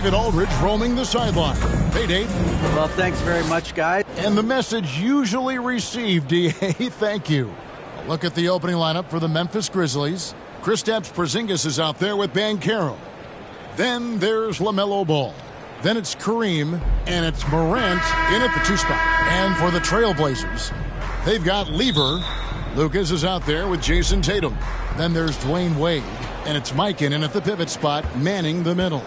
David Aldridge roaming the sideline. Hey, Dave. Well, thanks very much, guys. And the message usually received, D.A. Thank you. A look at the opening lineup for the Memphis Grizzlies. Kristaps Porzingis is out there with Banchero. Then there's LaMelo Ball. Then it's Kareem, and it's Morant in at the 2 spot. And for the Trailblazers, they've got Lever. Lucas is out there with Jason Tatum. Then there's Dwayne Wade, and it's Mikan in at the pivot spot, manning the middle.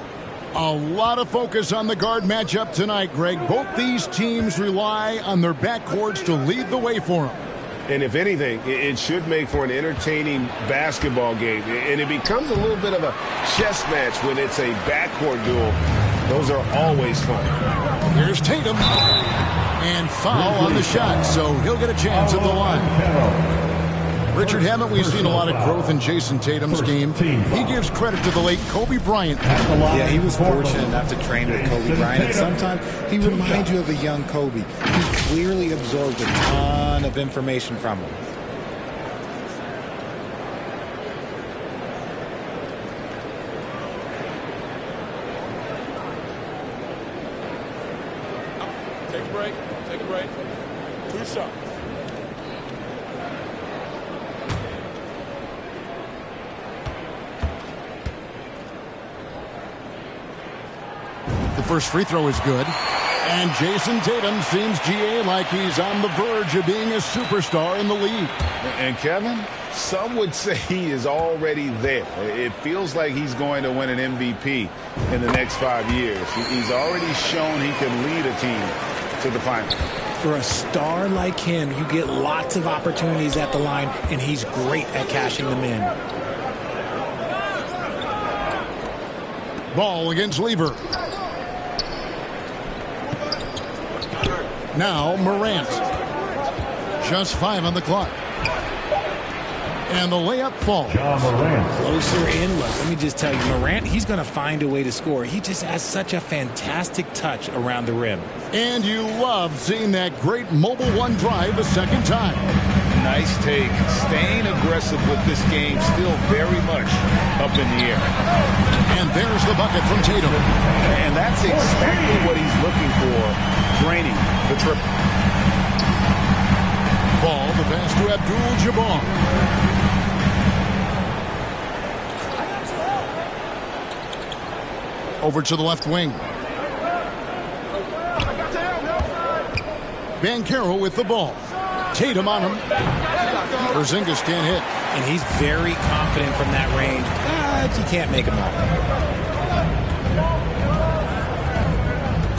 A lot of focus on the guard matchup tonight, Greg. Both these teams rely on their backcourts to lead the way for them. And if anything, it should make for an entertaining basketball game. And it becomes a little bit of a chess match when it's a backcourt duel. Those are always fun. Here's Tatum. And foul on the shot, so he'll get a chance at the line. Richard, haven't we seen a lot of growth in Jason Tatum's game? He gives credit to the late Kobe Bryant. Yeah, he was fortunate enough to train with Kobe Bryant. And sometimes he reminds you of a young Kobe. He clearly absorbed a ton of information from him. Take a break. 2 shots. The first free throw is good. And Jason Tatum seems, GA, like he's on the verge of being a superstar in the league. And Kevin, some would say he is already there. It feels like he's going to win an MVP in the next 5 years. He's already shown he can lead a team to the finals. For a star like him, you get lots of opportunities at the line, and he's great at cashing them in. Ball against Lever. Now Morant. Just 5 on the clock. And the layup falls. Closer in look. Let me just tell you, Morant, he's going to find a way to score. He just has such a fantastic touch around the rim. And you love seeing that great mobile one drive a second time. Nice take. Staying aggressive with this game, still very much up in the air. And there's the bucket from Tatum. And that's exactly what he's looking for, draining the triple. Ball, the pass to Abdul-Jabbar. Over to the left wing. Banchero with the ball. Tatum on him. Porzingis can't hit. And he's very confident from that range, but you can't make him all.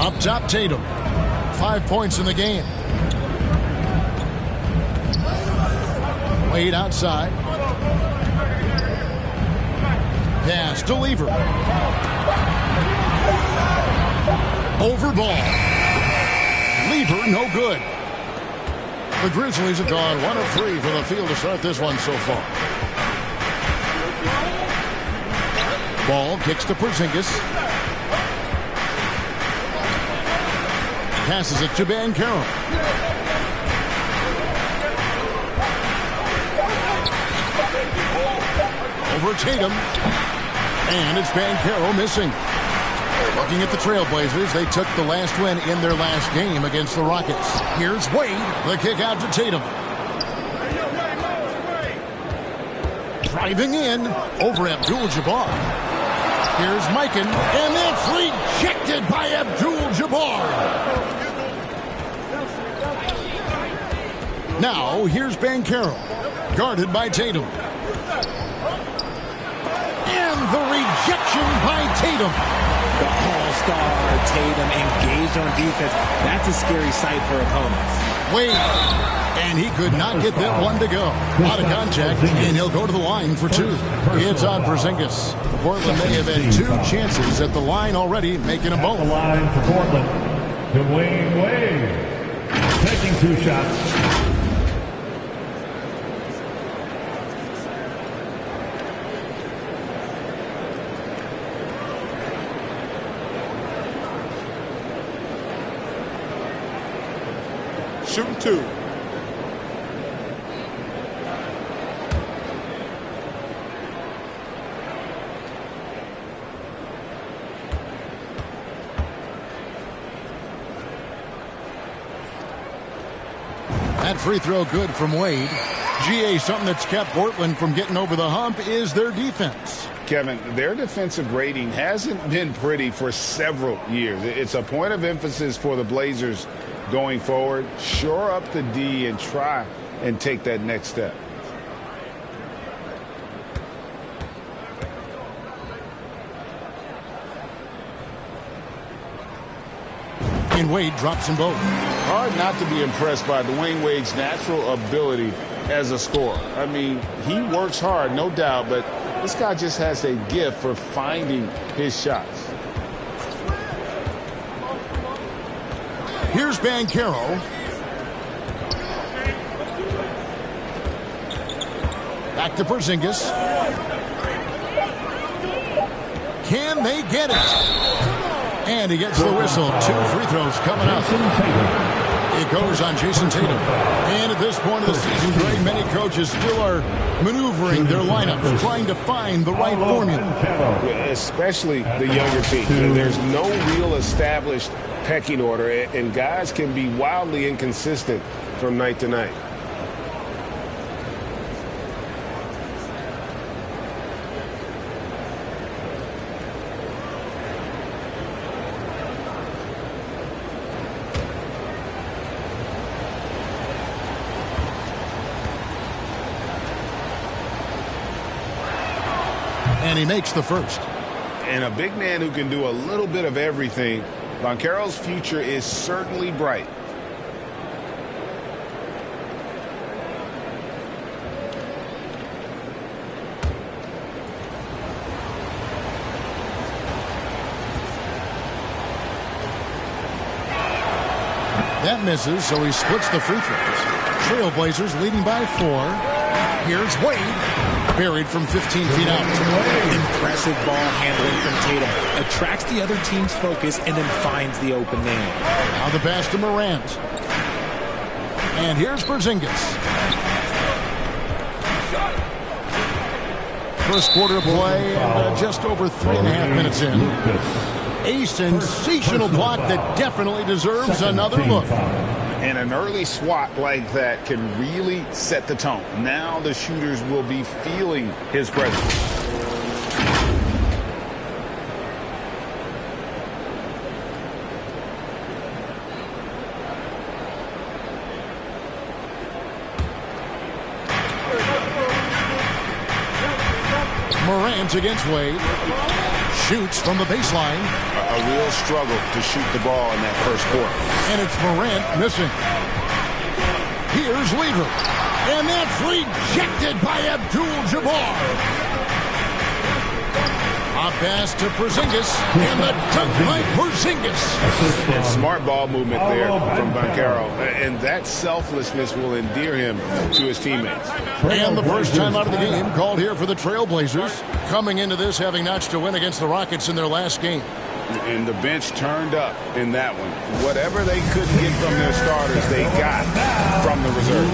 Up top, Tatum. 5 points in the game. Wade outside. Pass to Lever. Over ball. Lever, no good. The Grizzlies have gone 1 of 3 from the field to start this one so far. Ball kicks to Porzingis. Passes it to Banchero. Over Tatum. And it's Banchero missing. Looking at the Trailblazers, they took the last win in their last game against the Rockets. Here's Wade, the kick out to Tatum. Driving in, over Abdul-Jabbar. Here's Mikan, and it's rejected by Abdul-Jabbar. Now, here's Banchero, guarded by Tatum. And the rejection by Tatum. The all-star Tatum engaged on defense. That's a scary sight for opponents. Wade, and he could not get that one to go. Out of contact, and he'll go to the line for 2. It's on Porzingis. Portland may have had 2 chances at the line already, making them both. The line for Portland, Dwayne Wade, taking 2 shots. Shooting 2. That free throw good from Wade. GA, something that's kept Portland from getting over the hump is their defense. Kevin, their defensive rating hasn't been pretty for several years. It's a point of emphasis for the Blazers going forward. Shore up the D and try and take that next step. And Wade drops them both. Hard not to be impressed by Dwayne Wade's natural ability as a scorer. I mean, he works hard, no doubt, but this guy just has a gift for finding his shots. Here's Banchero. Back to Porzingis. Can they get it? And he gets the whistle. 2 free throws coming up. It goes on Jason Tatum. And at this point of the season, Greg, many coaches still are maneuvering their lineups, trying to find the right formula. Especially the younger team. There's no real established pecking order, and guys can be wildly inconsistent from night to night. And he makes the first. And a big man who can do a little bit of everything. Banchero's future is certainly bright. That misses, so he splits the free throws. Trailblazers leading by 4. Here's Wade. Buried from 15 feet out. Impressive ball handling from Tatum. Attracts the other team's focus and then finds the open man. Now the pass to Morant. And here's Porzingis. First quarter of play and just over 3.5 minutes in. A sensational block that definitely deserves another look. And an early swat like that can really set the tone. Now the shooters will be feeling his presence. Morant against Wade. Shoots from the baseline. A real struggle to shoot the ball in that first quarter. And it's Morant missing. Here's Lever. And that's rejected by Abdul-Jabbar. A pass to Porzingis. And the dunk by Porzingis. And smart ball movement there from Banchero. And that selflessness will endear him to his teammates. And the first time out of the game called here for the Trailblazers. Coming into this having notched a win against the Rockets in their last game. And the bench turned up in that one. Whatever they couldn't get from their starters, they got from the reserves.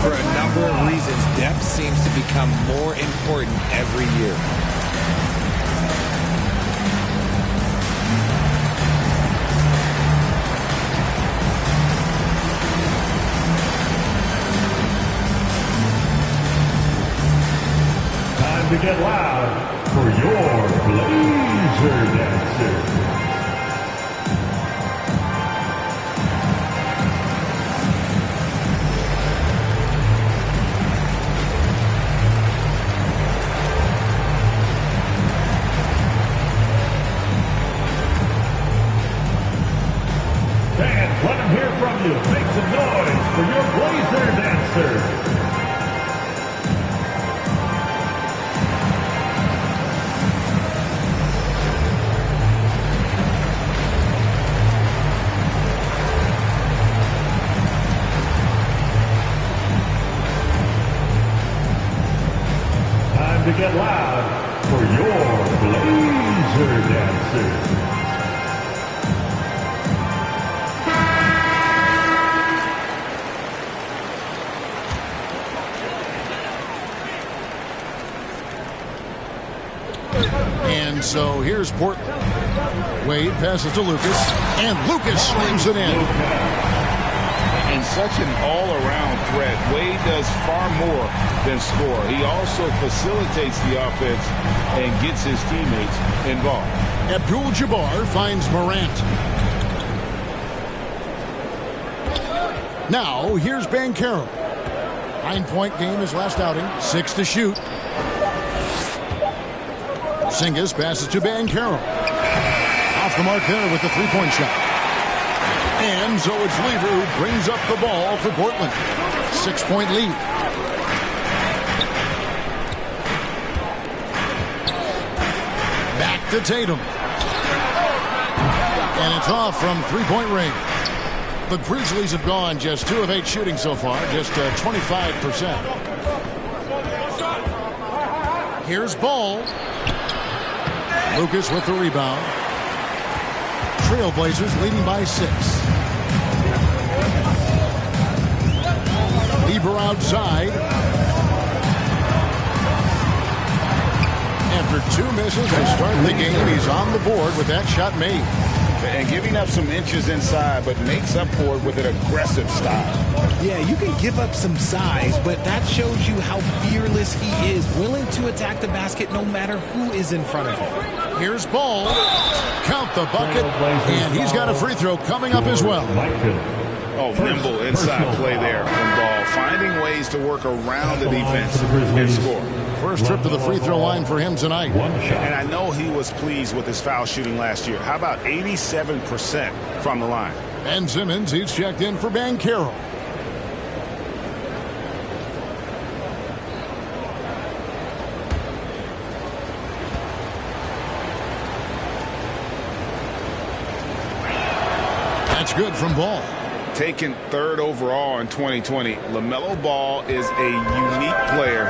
For a number of reasons, depth seems to become more important every year. Time to get loud for your Blazer Dancer. Fans, let them hear from you. Make some noise for your Blazer Dancer. To get loud for your Blazer Dancer. And so here's Portland. Wade passes to Lucas, and Lucas slams it in. And such an all-around threat. Wade does far more than score. He also facilitates the offense and gets his teammates involved. Abdul-Jabbar finds Morant. Now, here's Banchero. 9-point game his last outing. 6 to shoot. Porzingis passes to Banchero. Off the mark there with the three-point shot. And so it's Lever who brings up the ball for Portland. 6-point lead. Back to Tatum. And it's off from three-point range. The Grizzlies have gone just 2 of 8 shooting so far, just 25%. Here's Ball. Lucas with the rebound. Trailblazers leading by 6. Lever outside. After 2 misses to start the game, he's on the board with that shot made. And giving up some inches inside, but makes up for it with an aggressive style. Yeah, you can give up some size, but that shows you how fearless he is, willing to attack the basket no matter who is in front of him. Here's Ball. Count the bucket, and he's got a free throw coming up as well. Oh, nimble inside play there from Ball, finding ways to work around the defense and score. First trip to the free throw line for him tonight. And I know he was pleased with his foul shooting last year. How about 87% from the line? Ben Simmons, he's checked in for Banchero. That's good from Ball. Taken 3rd overall in 2020, LaMelo Ball is a unique player.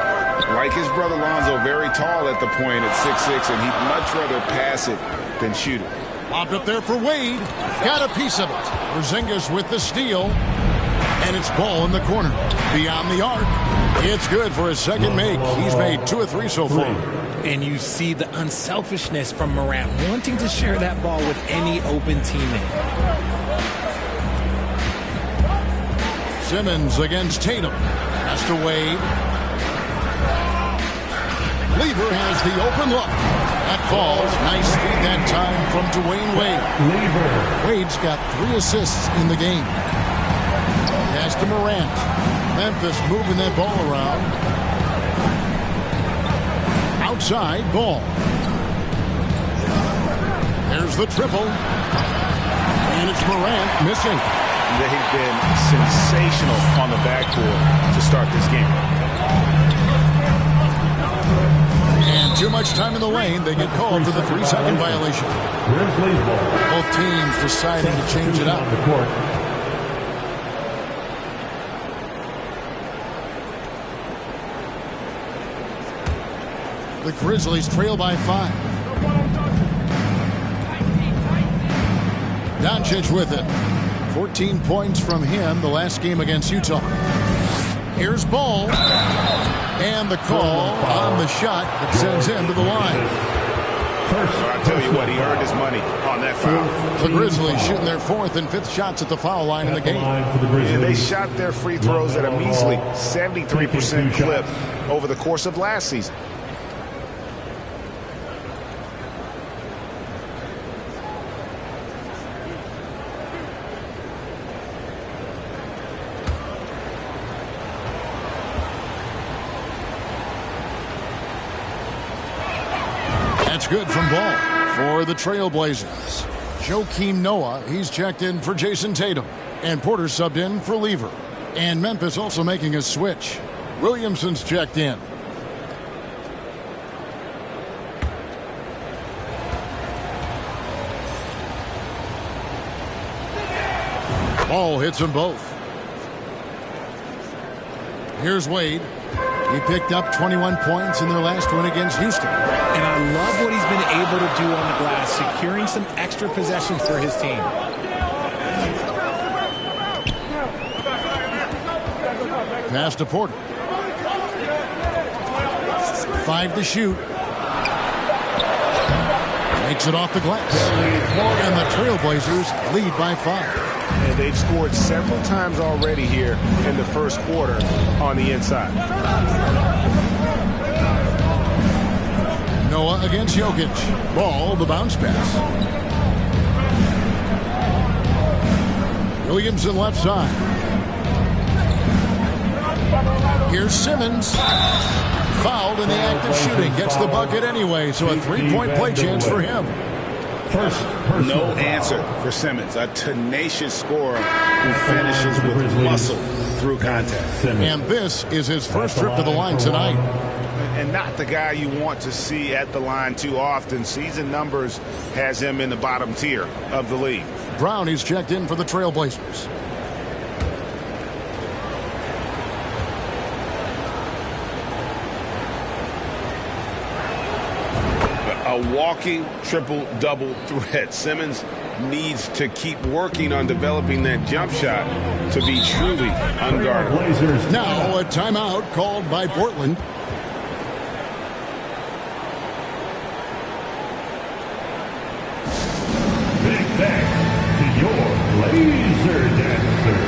Like his brother Lonzo, very tall at the point at 6'6", and he'd much rather pass it than shoot it. Lobbed up there for Wade. Got a piece of it. Porzingis with the steal. And it's Ball in the corner. Beyond the arc. It's good for his second make. He's made 2 of 3 so far. And you see the unselfishness from Morant, wanting to share that ball with any open teammate. Simmons against Tatum. Pass to Wade. Lever has the open look. That falls. Nice feed that time from Dwayne Wade. Wade's got 3 assists in the game. Pass to Morant. Memphis moving that ball around. Outside, Ball. There's the triple. And it's Morant missing. They've been sensational on the backcourt to start this game. And too much time in the lane. They get called for the 3-second violation. Both teams deciding to change it up. The Grizzlies trail by 5. Doncic with it. 14 points from him the last game against Utah. Here's Ball. And the call on the shot that sends him to the line. I'll tell you what, he earned his money on that foul. The Grizzlies shooting their 4th and 5th shots at the foul line in the game. And they shot their free throws at a measly 73% clip over the course of last season. That's good from Ball for the Trailblazers. Joakim Noah, he's checked in for Jason Tatum. And Porter subbed in for Lever. And Memphis also making a switch. Williamson's checked in. Ball hits them both. Here's Wade. He picked up 21 points in their last win against Houston. And I love what he's been able to do on the glass, securing some extra possessions for his team. Pass to Porter. 5 to shoot. Makes it off the glass. And the Trailblazers lead by 5. And they've scored several times already here in the first quarter on the inside. Noah against Jokic. Ball, the bounce pass. Williamson left side. Here's Simmons. Fouled in the act of shooting. Gets the bucket anyway, so a three-point play chance for him. No answer for Simmons. A tenacious scorer who finishes with muscle through contact. And this is his first trip to the line tonight. And not the guy you want to see at the line too often. Season numbers has him in the bottom tier of the league. Brown is checked in for the Trailblazers. A walking triple-double threat. Simmons needs to keep working on developing that jump shot to be truly unguardable. Now a timeout called by Portland. Big thanks to your laser dancer.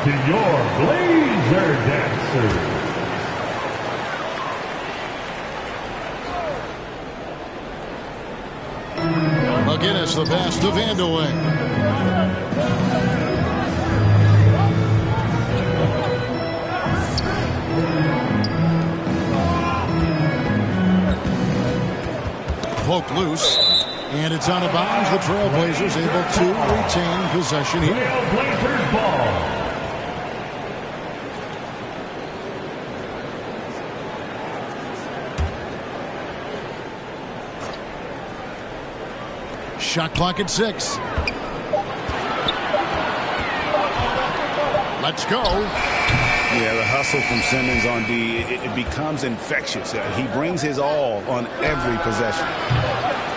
To your Blazer Dancers. McGinnis, the pass to Vandeweghe. Poked loose, and it's out of bounds. The Trailblazers able to retain possession here. Trailblazers ball. Shot clock at 6. Let's go. Yeah, the hustle from Simmons on D, it becomes infectious. He brings his all on every possession.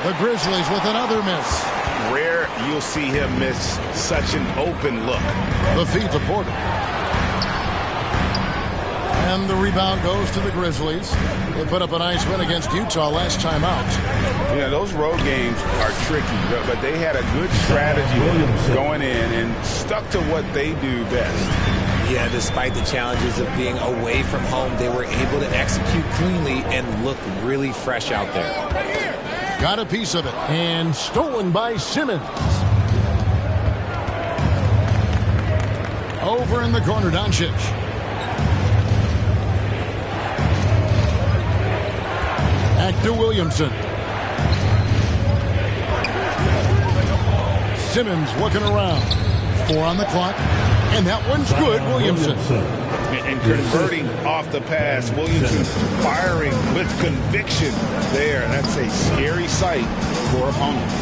The Grizzlies with another miss. Rare you'll see him miss such an open look. The feed to Porter. And the rebound goes to the Grizzlies. They put up a nice win against Utah last time out. Yeah, those road games are tricky, but they had a good strategy going in and stuck to what they do best. Yeah, despite the challenges of being away from home, they were able to execute cleanly and look really fresh out there. Got a piece of it. And stolen by Simmons. Over in the corner, Doncic. Back to Williamson. Simmons looking around. 4 on the clock. And that one's good, Williamson. And converting off the pass. Williamson firing with conviction there. That's a scary sight for opponents.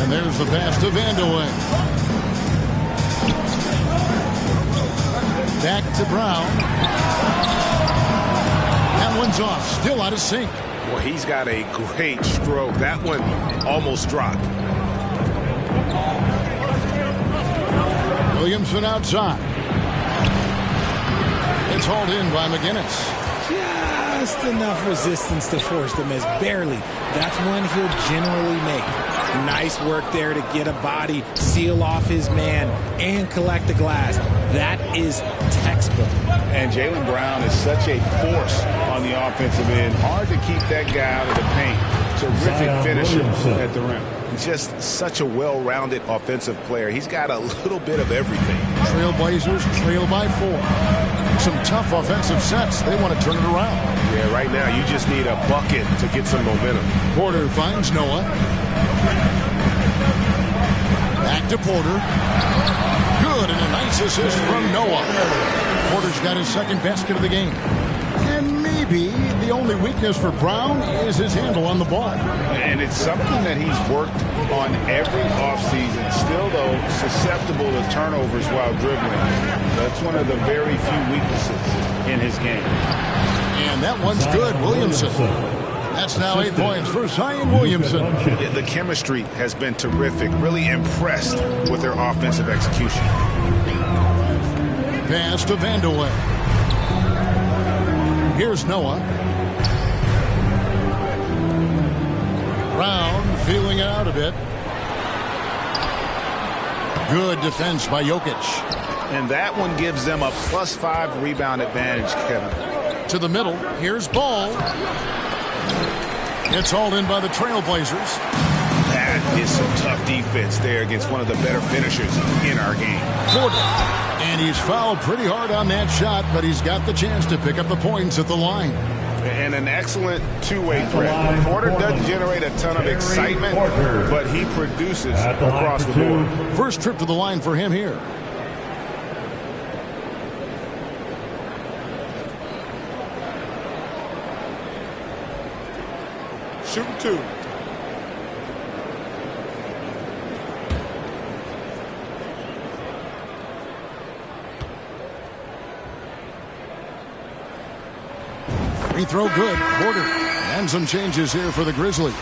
And there's the pass to Vandeweghe. Back to Brown. That one's off. Still out of sync. Well, he's got a great stroke. That one almost dropped. Williamson outside. It's hauled in by McGinnis. Just enough resistance to force the miss. Barely. That's one he'll generally make. Nice work there to get a body, seal off his man, and collect the glass. That is textbook. And Jaylen Brown is such a force on the offensive end. Hard to keep that guy out of the paint. Terrific finisher at the rim. Just such a well-rounded offensive player. He's got a little bit of everything. Trailblazers trail by 4. Some tough offensive sets. They want to turn it around. Yeah, right now you just need a bucket to get some momentum. Porter finds Noah. Back to Porter. Good, and a nice assist from Noah. Porter's got his second basket of the game. And maybe the only weakness for Brown is his handle on the ball. And it's something that he's worked on every offseason. Still, though, susceptible to turnovers while dribbling. That's one of the very few weaknesses in his game. And that one's good, Williamson. That's now 8 points for Zion Williamson. The chemistry has been terrific. Really impressed with their offensive execution. Pass to Vandeweghe. Here's Noah. Brown feeling it out a bit. Good defense by Jokic. And that one gives them a +5 rebound advantage, Kevin. To the middle. Here's Ball. It's hauled in by the Trailblazers. That is some tough defense there against one of the better finishers in our game. Porter. And he's fouled pretty hard on that shot, but he's got the chance to pick up the points at the line. And an excellent two-way threat. Porter doesn't generate a ton of excitement, but he produces across the board. First trip to the line for him here. Shooting 2. Free throw good. Porter. And some changes here for the Grizzlies.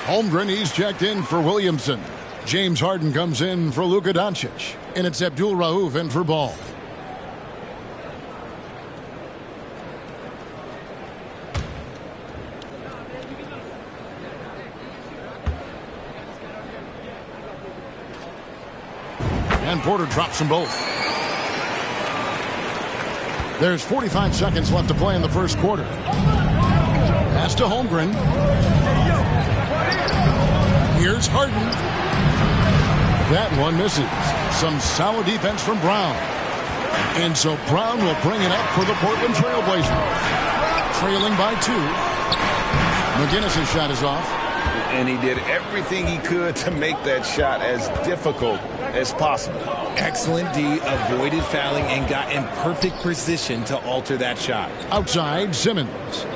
Holmgren, he's checked in for Williamson. James Harden comes in for Luka Doncic. And it's Abdul Rauf in for Ball. And Porter drops them both. There's 45 seconds left to play in the first quarter. Pass to Holmgren. Here's Harden. That one misses. Some solid defense from Brown. And so Brown will bring it up for the Portland Trailblazers. Trailing by 2. McGinnis' shot is off. And he did everything he could to make that shot as difficult as possible. Excellent D, avoided fouling and got in perfect position to alter that shot. Outside, Simmons.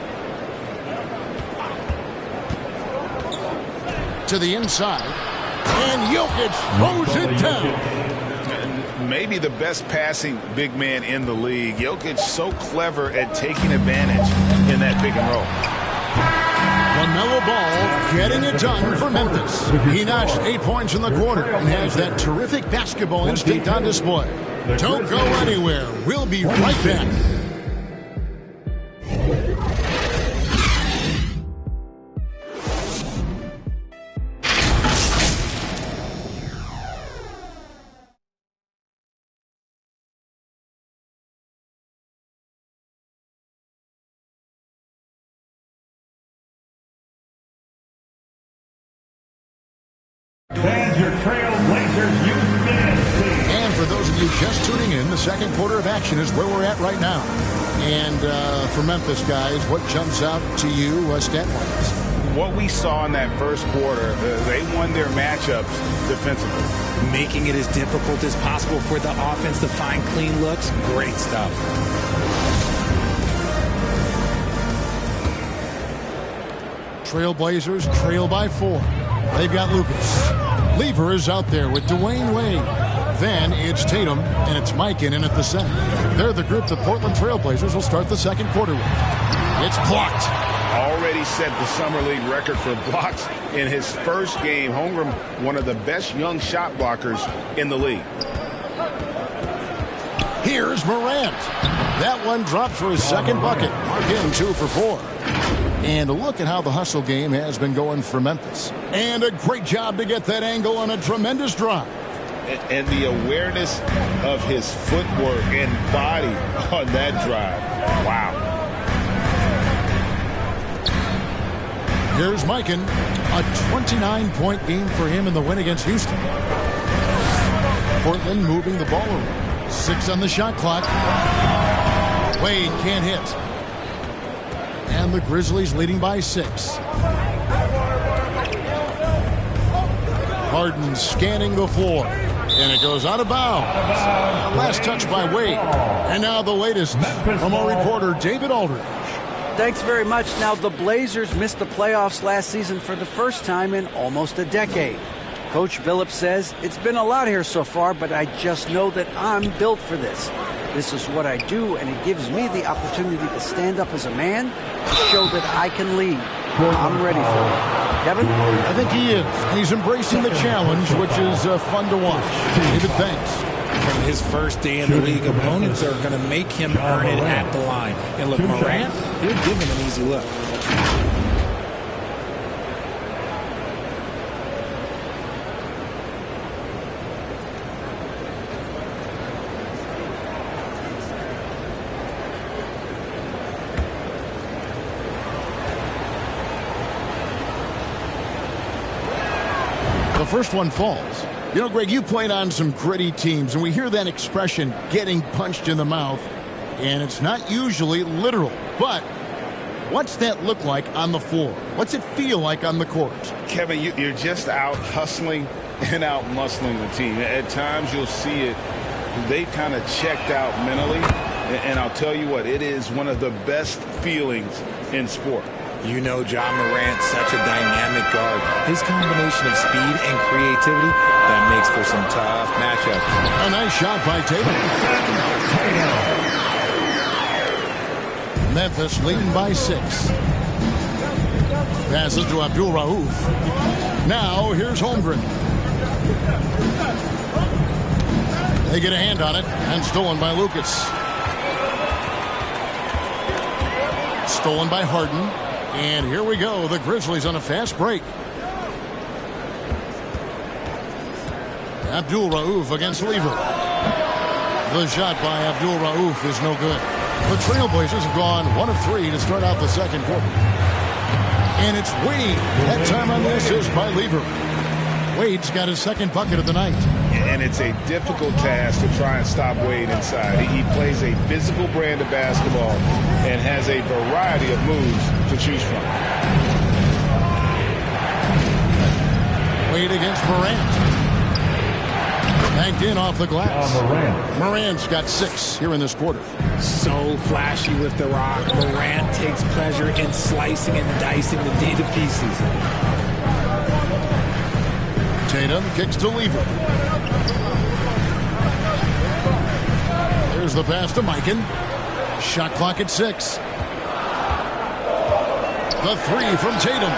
To the inside. And Jokic throws it down. Maybe the best passing big man in the league. Jokic so clever at taking advantage in that pick and roll. LaMelo Ball getting it done for Memphis. He notched 8 points in the quarter and has that terrific basketball instinct on display. Don't go anywhere. We'll be right back. Fans, your Trailblazers Youth Dynasty. And for those of you just tuning in, the second quarter of action is where we're at right now. And for Memphis, guys, what jumps out to you stat-wise? What we saw in that first quarter, they won their matchups defensively. Making it as difficult as possible for the offense to find clean looks. Great stuff. Trailblazers trail by 4. They've got Lucas. Lever is out there with Dwayne Wade. Then it's Tatum, and it's Mike in at the center. They're the group the Portland Trailblazers will start the second quarter with. It's blocked. Already set the Summer League record for blocks in his first game. Holmgren, one of the best young shot blockers in the league. Here's Morant. That one drops for his second bucket. Mark him 2 for 4. And look at how the hustle game has been going for Memphis. And a great job to get that angle on a tremendous drive. And the awareness of his footwork and body on that drive. Wow. Here's Mikan. A 29-point game for him in the win against Houston. Portland moving the ball around. 6 on the shot clock. Wade can't hit. And the Grizzlies leading by 6. Harden scanning the floor. And it goes out of bounds. The last touch by Wade. And now the latest from our reporter, David Aldridge. Thanks very much. Now, the Blazers missed the playoffs last season for the first time in almost a decade. Coach Billups says, it's been a lot here so far, but I just know that I'm built for this. This is what I do, and it gives me the opportunity to stand up as a man to show that I can lead. I'm ready for it. Kevin? I think he is. And he's embracing the challenge, which is fun to watch. David, thanks. From his first day in the league, opponents are going to make him earn it at the line. And look, Morant, he'll give him an easy look. The first one falls. You know, Greg, you played on some gritty teams, and we hear that expression, getting punched in the mouth, and it's not usually literal. But what's that look like on the floor? What's it feel like on the court? Kevin, you're just out hustling and out muscling the team. At times you'll see it. They kind of checked out mentally, and I'll tell you what, it is one of the best feelings in sport. You know Ja Morant, such a dynamic guard. His combination of speed and creativity, that makes for some tough matchups. A nice shot by Tatum. Memphis leading by 6. Passes to Abdul Rauf. Now here's Holmgren. They get a hand on it, and stolen by Lucas. Stolen by Harden. And here we go. The Grizzlies on a fast break. Abdul Rauf against Lever. The shot by Abdul Rauf is no good. The Trailblazers have gone 1 of 3 to start out the second quarter. And it's Wade. That time on the assist by Lever. Wade's got his second bucket of the night. And it's a difficult task to try and stop Wade inside. He plays a physical brand of basketball and has a variety of moves to choose from. Wade against Morant. Banked in off the glass. Morant's got 6 here in this quarter. So flashy with the rock. Morant takes pleasure in slicing and dicing the D to pieces. Tatum kicks to Lever. There's the pass to Mikan. Shot clock at 6. The 3 from Tatum.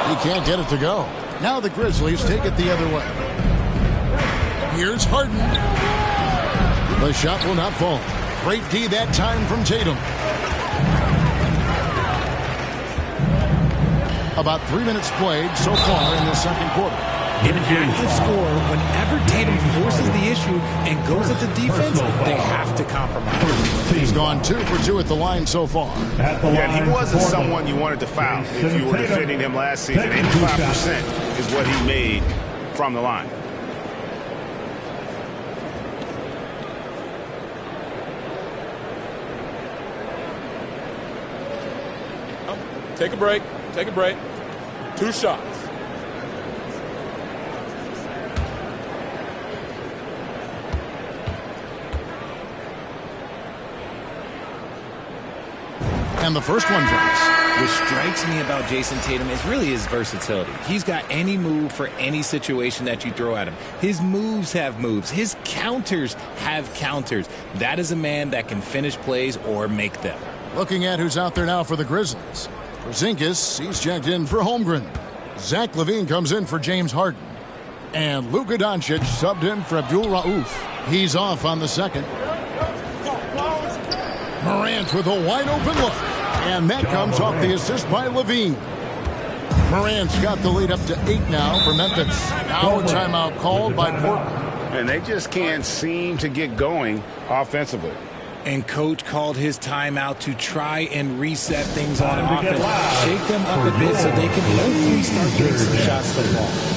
He can't get it to go. Now the Grizzlies take it the other way. Here's Harden. The shot will not fall. Great D that time from Tatum. About 3 minutes played so far in the second quarter. In an active score, whenever Tatum forces the issue and goes at the defense, they have to compromise. He's gone 2 for 2 at the line so far. Yeah, he wasn't someone you wanted to foul if you were defending him last season. 85% is what he made from the line. Take a break. Take a break. 2 shots. And the first one drops. What strikes me about Jason Tatum is really his versatility. He's got any move for any situation that you throw at him. His moves have moves. His counters have counters. That is a man that can finish plays or make them. Looking at who's out there now for the Grizzlies. Porzingis, he's checked in for Holmgren. Zach LaVine comes in for James Harden. And Luka Doncic subbed in for Abdul Rauf. He's off on the second. Morant with a wide open look. And that comes off the assist by LaVine. Morant's got the lead up to 8 now for Memphis. Now a timeout called by Portland. And they just can't seem to get going offensively. And coach called his timeout to try and reset things on offense. Shake them up a bit so they can hopefully start getting some shots to fall.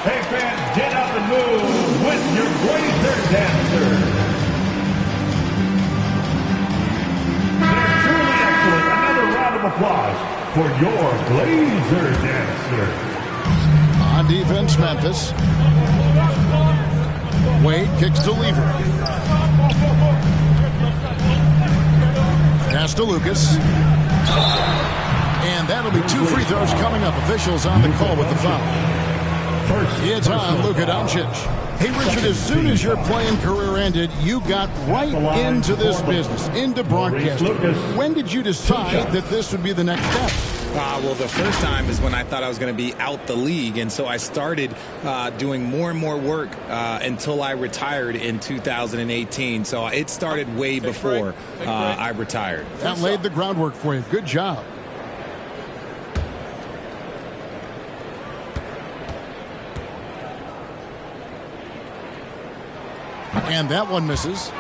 Hey fans, get up and move with your Blazer dancers. They're truly excellent. Another round of applause for your Blazer dancers. On defense, Memphis. Wade kicks to Lever. Pass to Lucas. And that'll be 2 free throws coming up. Officials on the call with the foul. It's on Luka Doncic. Hey, Richard, as soon as your playing career ended, you got right into this business, into broadcasting. When did you decide that this would be the next step? Well, the first time is when I thought I was going to be out the league, and so I started doing more and more work until I retired in 2018. So it started way before I retired. That laid the groundwork for you. Good job. And that one misses.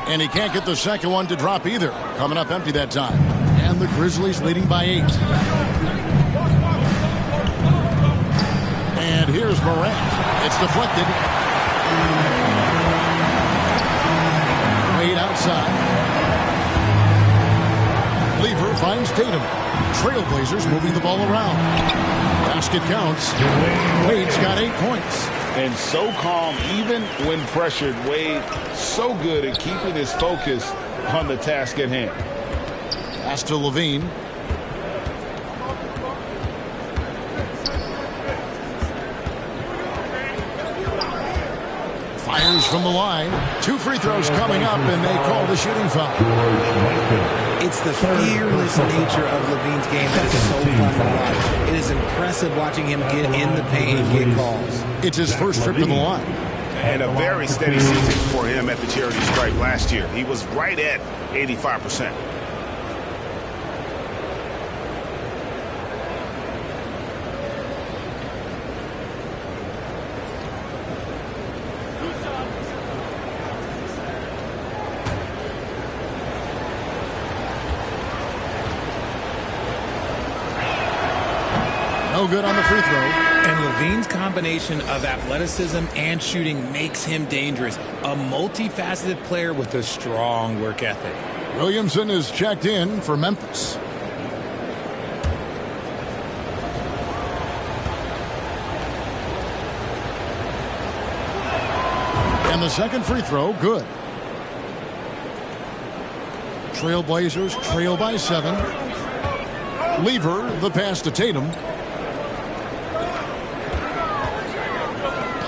And he can't get the second one to drop either. Coming up empty that time. And the Grizzlies leading by 8. And here's Morant. It's deflected. Wade outside. Lever finds Tatum. Trailblazers moving the ball around. Basket counts. Wade's got 8 points. And so calm, even when pressured. Wade so good at keeping his focus on the task at hand. Pass to Levine. Fires from the line. 2 free throws coming up, and they call the shooting foul. It's the fearless nature of Levine's game that is so fun to watch. It is impressive watching him get in the paint and get calls. It's his first trip to the line. And a very steady season for him at the charity stripe last year. He was right at 85%. No good on the free throw. And Levine's combination of athleticism and shooting makes him dangerous. A multifaceted player with a strong work ethic. Williamson is checked in for Memphis. And the second free throw, good. Trailblazers trail by 7. Lever, the pass to Tatum.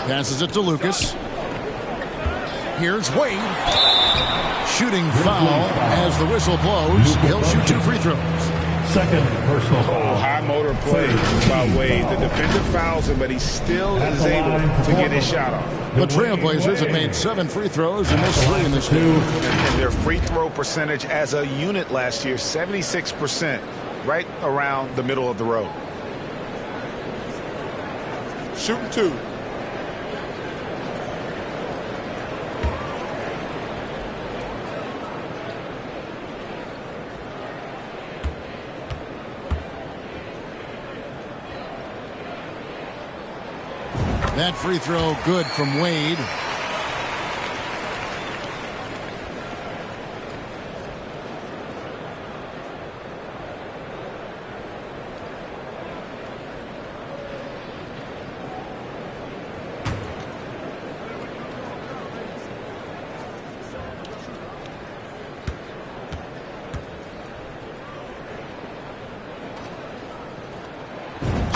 Passes it to Lucas. Here's Wade. Shooting foul as the whistle blows. He'll shoot 2 free throws. second personal foul. High motor play by Wade. The defender fouls him, but he still is able to get his shot off. The Trailblazers have made 7 free throws and missed 3 in this game. And their free throw percentage as a unit last year, 76%, right around the middle of the road. Shooting 2. That free throw good from Wade.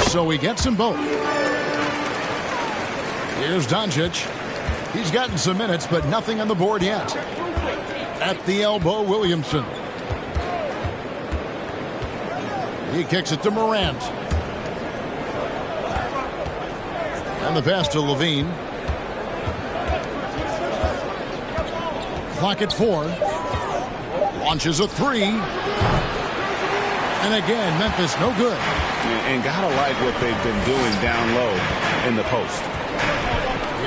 So he gets them both. Here's Doncic. He's gotten some minutes, but nothing on the board yet. At the elbow, Williamson. He kicks it to Morant. And the pass to Levine. Clock at 4. Launches a 3. And again, Memphis no good. And gotta like what they've been doing down low in the post.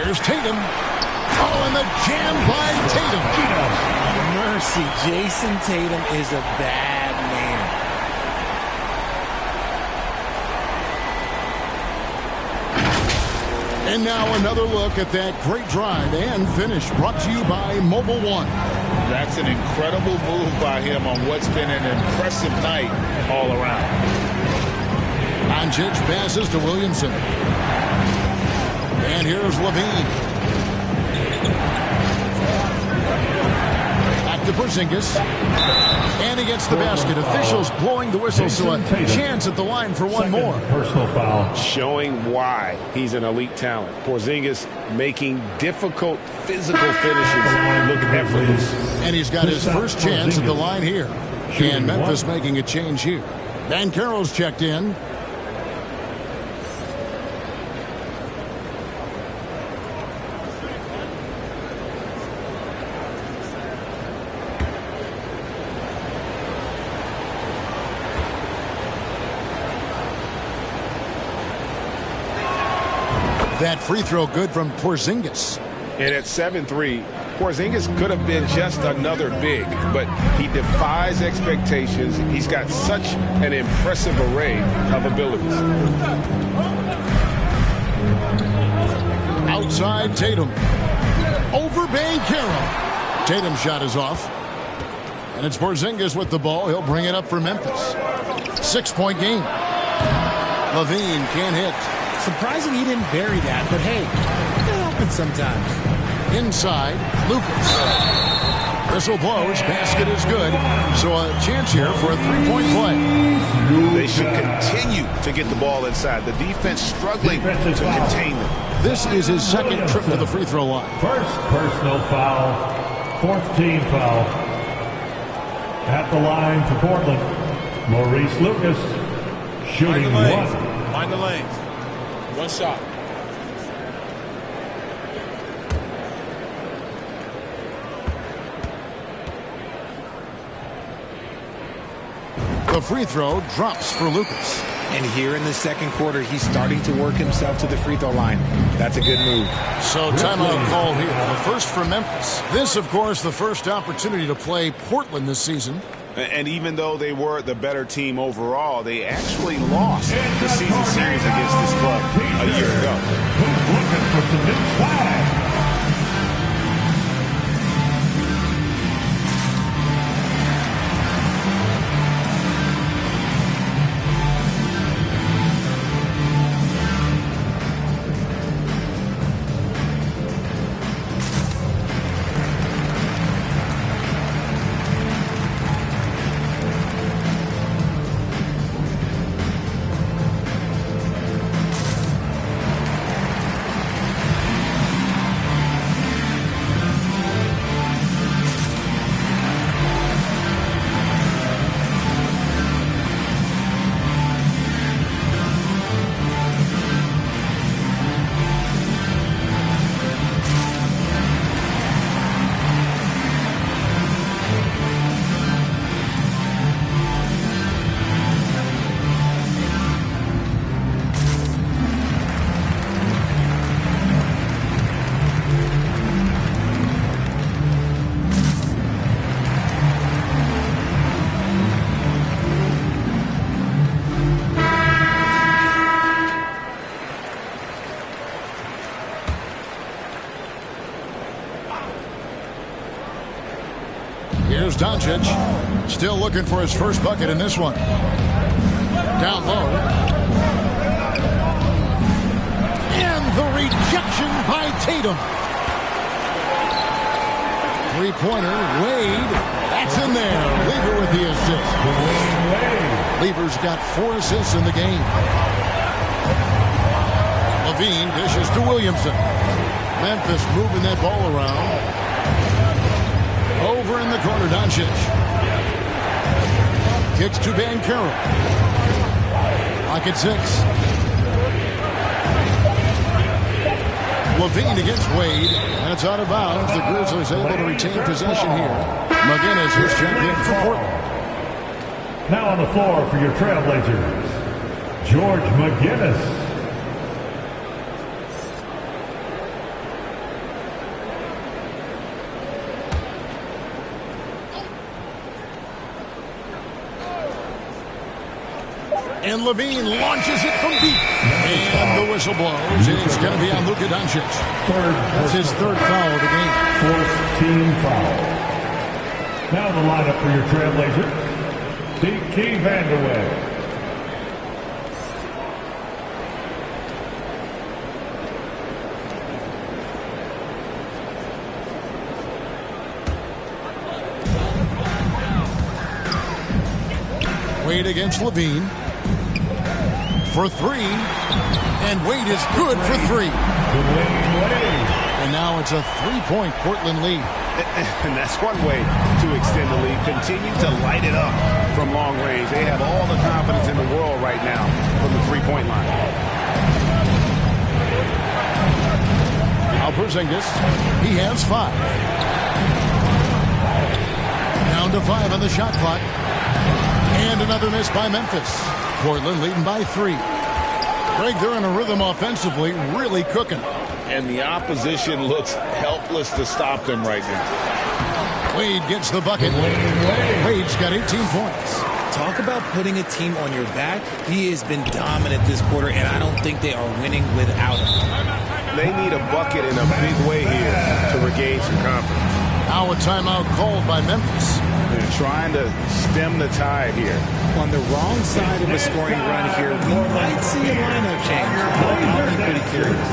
Here's Tatum. Oh, and the jam by Tatum. Mercy, Jason Tatum is a bad man. And now another look at that great drive and finish brought to you by Mobile One. That's an incredible move by him on what's been an impressive night all around. Doncic passes to Williamson. And here's Levine. Back to Porzingis. And he gets the basket. Officials blowing the whistle, so a chance at the line for one more. Personal foul. Showing why he's an elite talent. Porzingis making difficult physical finishes look effortless. And he's got his first chance at the line here. And Memphis making a change here. Banchero's checked in. That free throw good from Porzingis. And at 7-3, Porzingis could have been just another big, but he defies expectations. He's got such an impressive array of abilities. Outside Tatum. Over Banchero. Tatum's shot is off. And it's Porzingis with the ball. He'll bring it up for Memphis. 6-point game. Levine can't hit. Surprising he didn't bury that, but hey, it happens sometimes. Inside, Lucas. Whistle blows, basket is good. So a chance here for a three-point play. They should continue to get the ball inside. The defense struggling to contain them. This is his second trip to the free throw line. First personal foul. Fourth team foul. At the line for Portland, Maurice Lucas shooting one. Mind the lanes. One shot. The free throw drops for Lucas. And here in the second quarter, he's starting to work himself to the free throw line. That's a good move. So timeout call here. The first for Memphis. This, of course, the first opportunity to play Portland this season. And even though they were the better team overall, they actually lost the season series against this club a year ago. Looking for some new swag. Doncic. Still looking for his first bucket in this one. Down low. And the rejection by Tatum. Three-pointer, Wade. That's in there. Lever with the assist. Lever's got 4 assists in the game. Levine dishes to Williamson. Memphis moving that ball around. Over in the corner, Doncic. Kicks to Banchero. Pocket 6. Levine against Wade, and it's out of bounds. The Grizzlies able to retain possession here. McGinnis is checked in for Portland. Now on the floor for your Trailblazers, George McGinnis. And Levine launches it from deep. And the whistle blows. It's going to be on Luka Doncic. That's his 3rd foul of the game. 4th team foul. Now the lineup for your Trailblazers, D.K. Vanderweg. Wade against Levine. For 3, and Wade is good for 3. And now it's a 3-point Portland lead. And that's one way to extend the lead. Continue to light it up from long range. They have all the confidence in the world right now from the 3-point line. Now Porzingis, he has 5. Down to 5 on the shot clock. And another miss by Memphis. Portland leading by 3. Greg, they're in a rhythm offensively, really cooking. And the opposition looks helpless to stop them right now. Wade gets the bucket. Wade's got 18 points. Talk about putting a team on your back. He has been dominant this quarter, and I don't think they are winning without him. They need a bucket in a big way here to regain some confidence. Now a timeout called by Memphis. They're trying to stem the tide here. On the wrong side of a scoring run here, we might see a lineup change. I'll be pretty curious.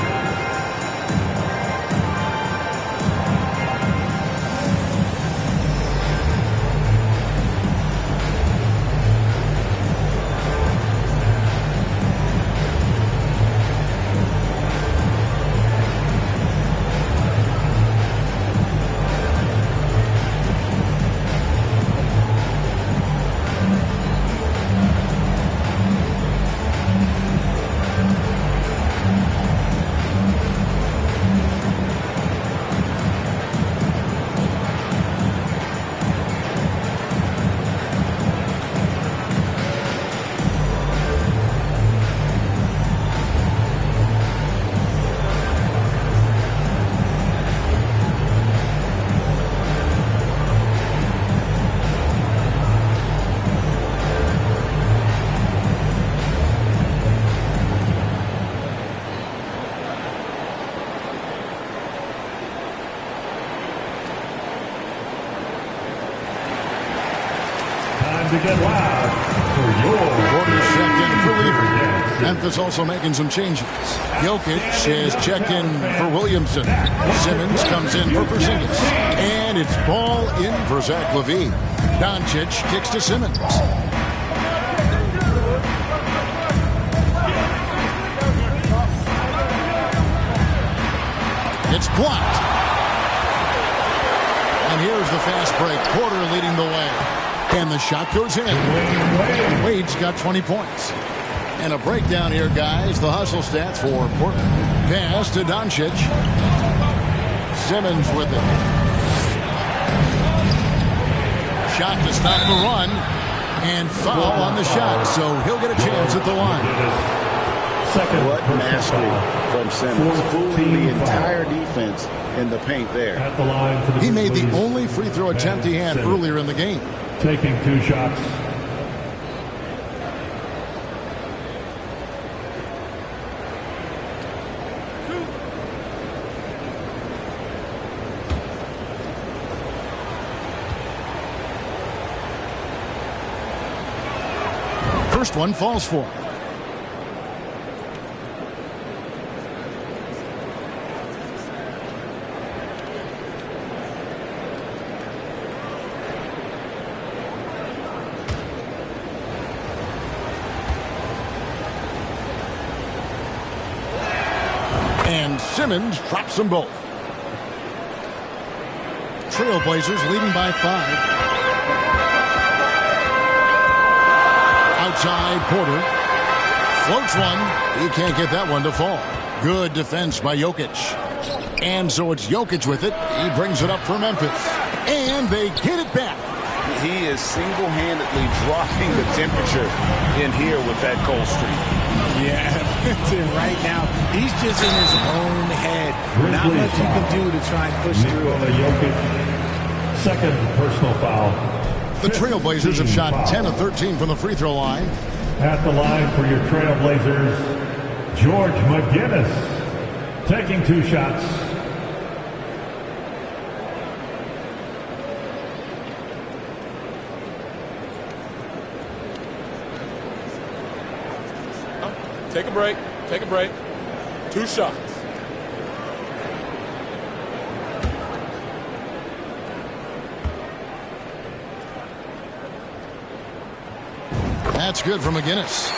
To get loud for your Porter's checked in for Lever. Memphis also making some changes. Jokic is checked in for Williamson. Simmons comes in for Porzingis. And it's ball in for Zach LaVine. Doncic kicks to Simmons. It's blocked. And here's the fast break. Porter leading the way. And the shot goes in. Wade's got 20 points. And a breakdown here, guys. The hustle stats for Portland. Pass to Doncic. Simmons with it. Shot to stop the run. And foul on the shot. So he'll get a chance at the line. What mastery from Simmons. Fooling the entire defense in the paint there. At the line for the He made the Grizzlies. only free throw attempt he had earlier in the game. Taking 2 shots. first one falls for him. And Simmons drops them both. Trailblazers leading by 5. Outside, Porter. Floats one. He can't get that one to fall. Good defense by Jokic. And so it's Jokic with it. He brings it up for Memphis. And they get it back. He is single-handedly dropping the temperature in here with that cold streak. Yeah, right now, he's just in his own head. Not much you can do to try and push through it. Jokic, second personal foul. The Trailblazers have shot 10 of 13 from the free throw line. At the line for your Trailblazers, George McGinnis, taking 2 shots. Take a break. Take a break. 2 shots. That's good for McGinnis.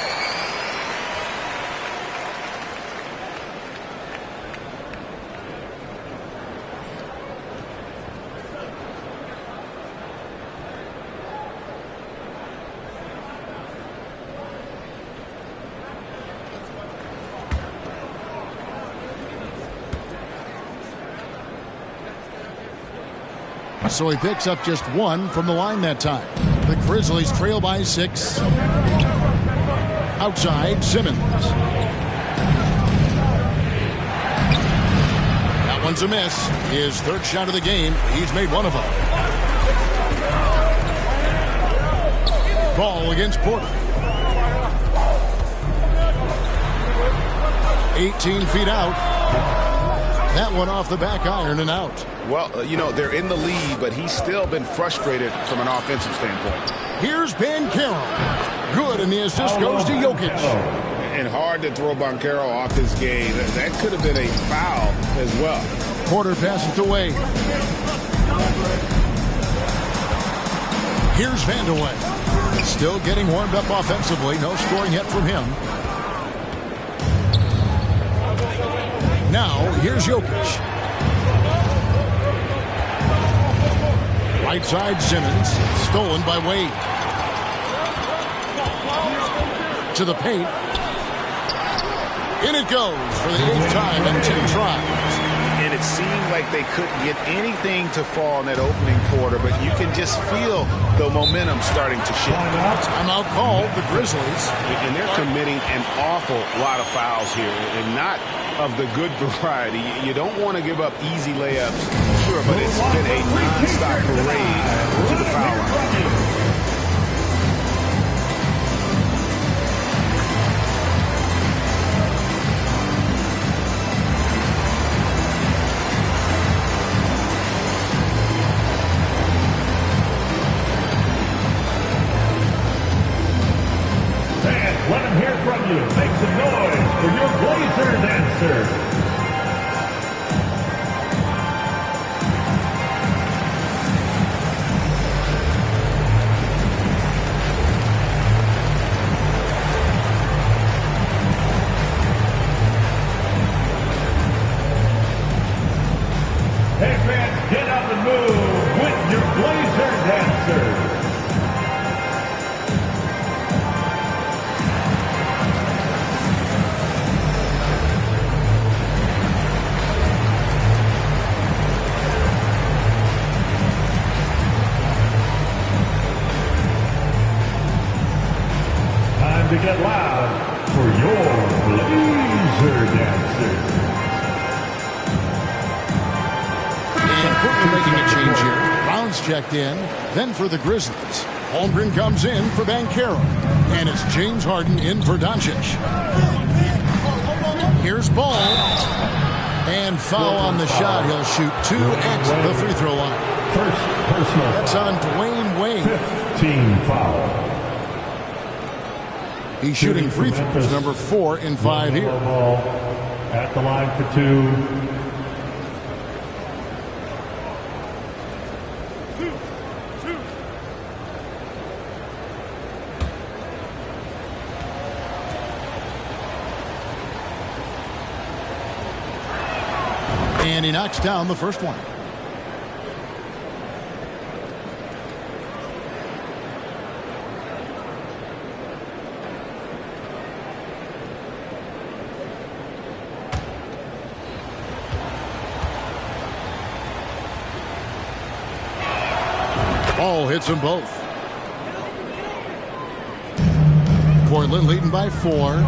So he picks up just 1 from the line that time. The Grizzlies trail by 6. Outside, Simmons. That one's a miss. His 3rd shot of the game. He's made 1 of them. Ball against Porter. 18 feet out. That one off the back iron and out. Well, they're in the lead, but he's still been frustrated from an offensive standpoint. Here's Banchero. Good, and the assist goes to Jokic. And hard to throw Banchero off his game. That could have been a foul as well. Porter passes it away. Here's Vandeweghe. Still getting warmed up offensively. No scoring yet from him. Now, here's Jokic. Right side, Simmons. Stolen by Wade. To the paint. In it goes for the 8th time in 10 tries. And it seemed like they couldn't get anything to fall in that opening quarter, but you can just feel the momentum starting to shift. Timeout called, the Grizzlies. And they're committing an awful lot of fouls here, and not of the good variety. You don't want to give up easy layups, sure, but it's been a non-stop parade to the foul line. Let him hear from you. Make some noise for your Blazer dancer. Hey fans, get up and move with your Blazer dancer. To get loud for your Blazer dancer. And quickly making a change here. Brown's checked in. Then for the Grizzlies, Holmgren comes in for Banchero. And it's James Harden in for Doncic. Here's Ball. And foul on the shot. He'll shoot 2 at the free throw line. First personal. That's on Dwayne Wade. 15 foul. He's shooting free throws, number 4 in 5 here. Ball at the line for 2. And he knocks down the first one. Ball hits them both. Portland leading by 4.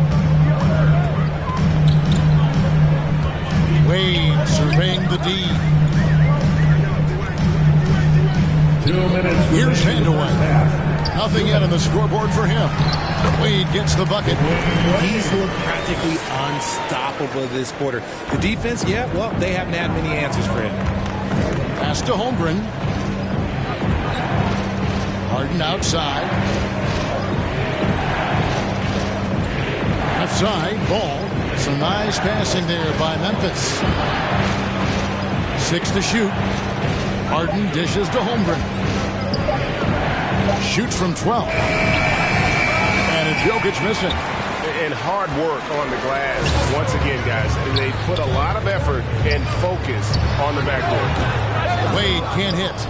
Wade surveying the D. 2 minutes. Here's Vandeweghe. Nothing yet on the scoreboard for him. Wade gets the bucket. He's looked practically unstoppable this quarter. The defense, yeah, well, they haven't had many answers for him. Pass to Holmgren. Harden outside. Left side, Ball. Some nice passing there by Memphis. 6 to shoot. Harden dishes to Holmgren. Shoots from 12. And it's Jokic missing. And hard work on the glass. Once again, guys, they put a lot of effort and focus on the backboard. Wade can't hit.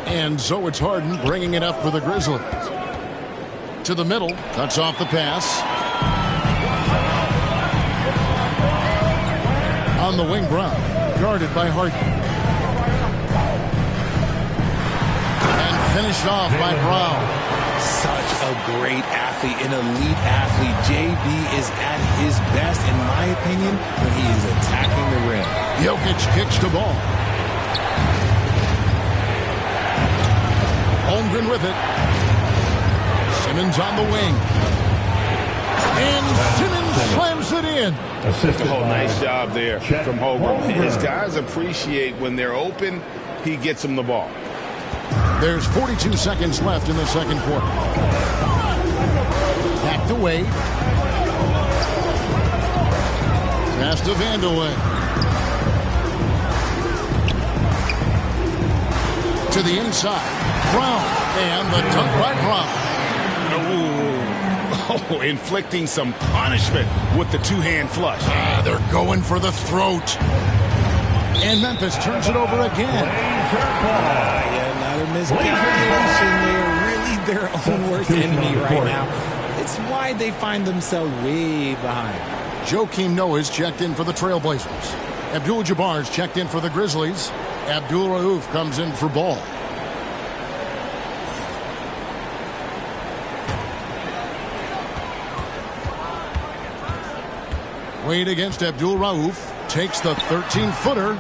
And so it's Harden bringing it up for the Grizzlies. To the middle. Cuts off the pass. On the wing, Brown. Guarded by Harden. And finished off by Brown. Such a great athlete, an elite athlete. JB is at his best, in my opinion, when he is attacking the rim. Jokic kicks the ball. Holmgren with it. Simmons on the wing. And Simmons slams it in. Oh, nice job there from Holmgren. His guys appreciate when they're open, he gets them the ball. There's 42 seconds left in the second quarter. Back to Wade. Pass to Vandeweghe. To the inside. Brown. And the dunk by Brown. Oh, inflicting some punishment with the two-hand flush. They're going for the throat. And Memphis turns it over again. Another miscalculation. They're really their own worst enemy right now. It's why they find themselves way behind. Joakim Noah's checked in for the Trailblazers. Abdul-Jabbar's checked in for the Grizzlies. Abdul Rauf comes in for Ball. Wade against Abdul Rauf. Takes the 13-footer.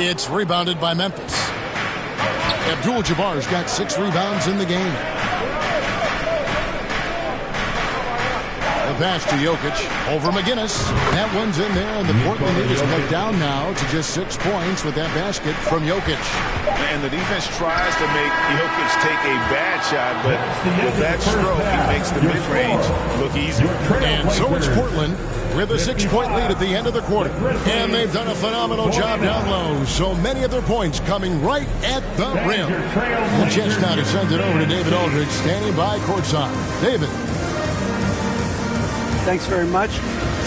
It's rebounded by Memphis. Abdul-Jabbar's got 6 rebounds in the game. The pass to Jokic. Over McGinnis. That one's in there, and the Portland is cut down now to just 6 points with that basket from Jokic. And the defense tries to make Jokic take a bad shot, but with that stroke, he makes the mid-range look easy. And so it's Portland with a 6-point lead at the end of the quarter. And they've done a phenomenal job down low. So many of their points coming right at the rim. The chance now to send it over to David Aldridge, standing by courtside. David. Thanks very much.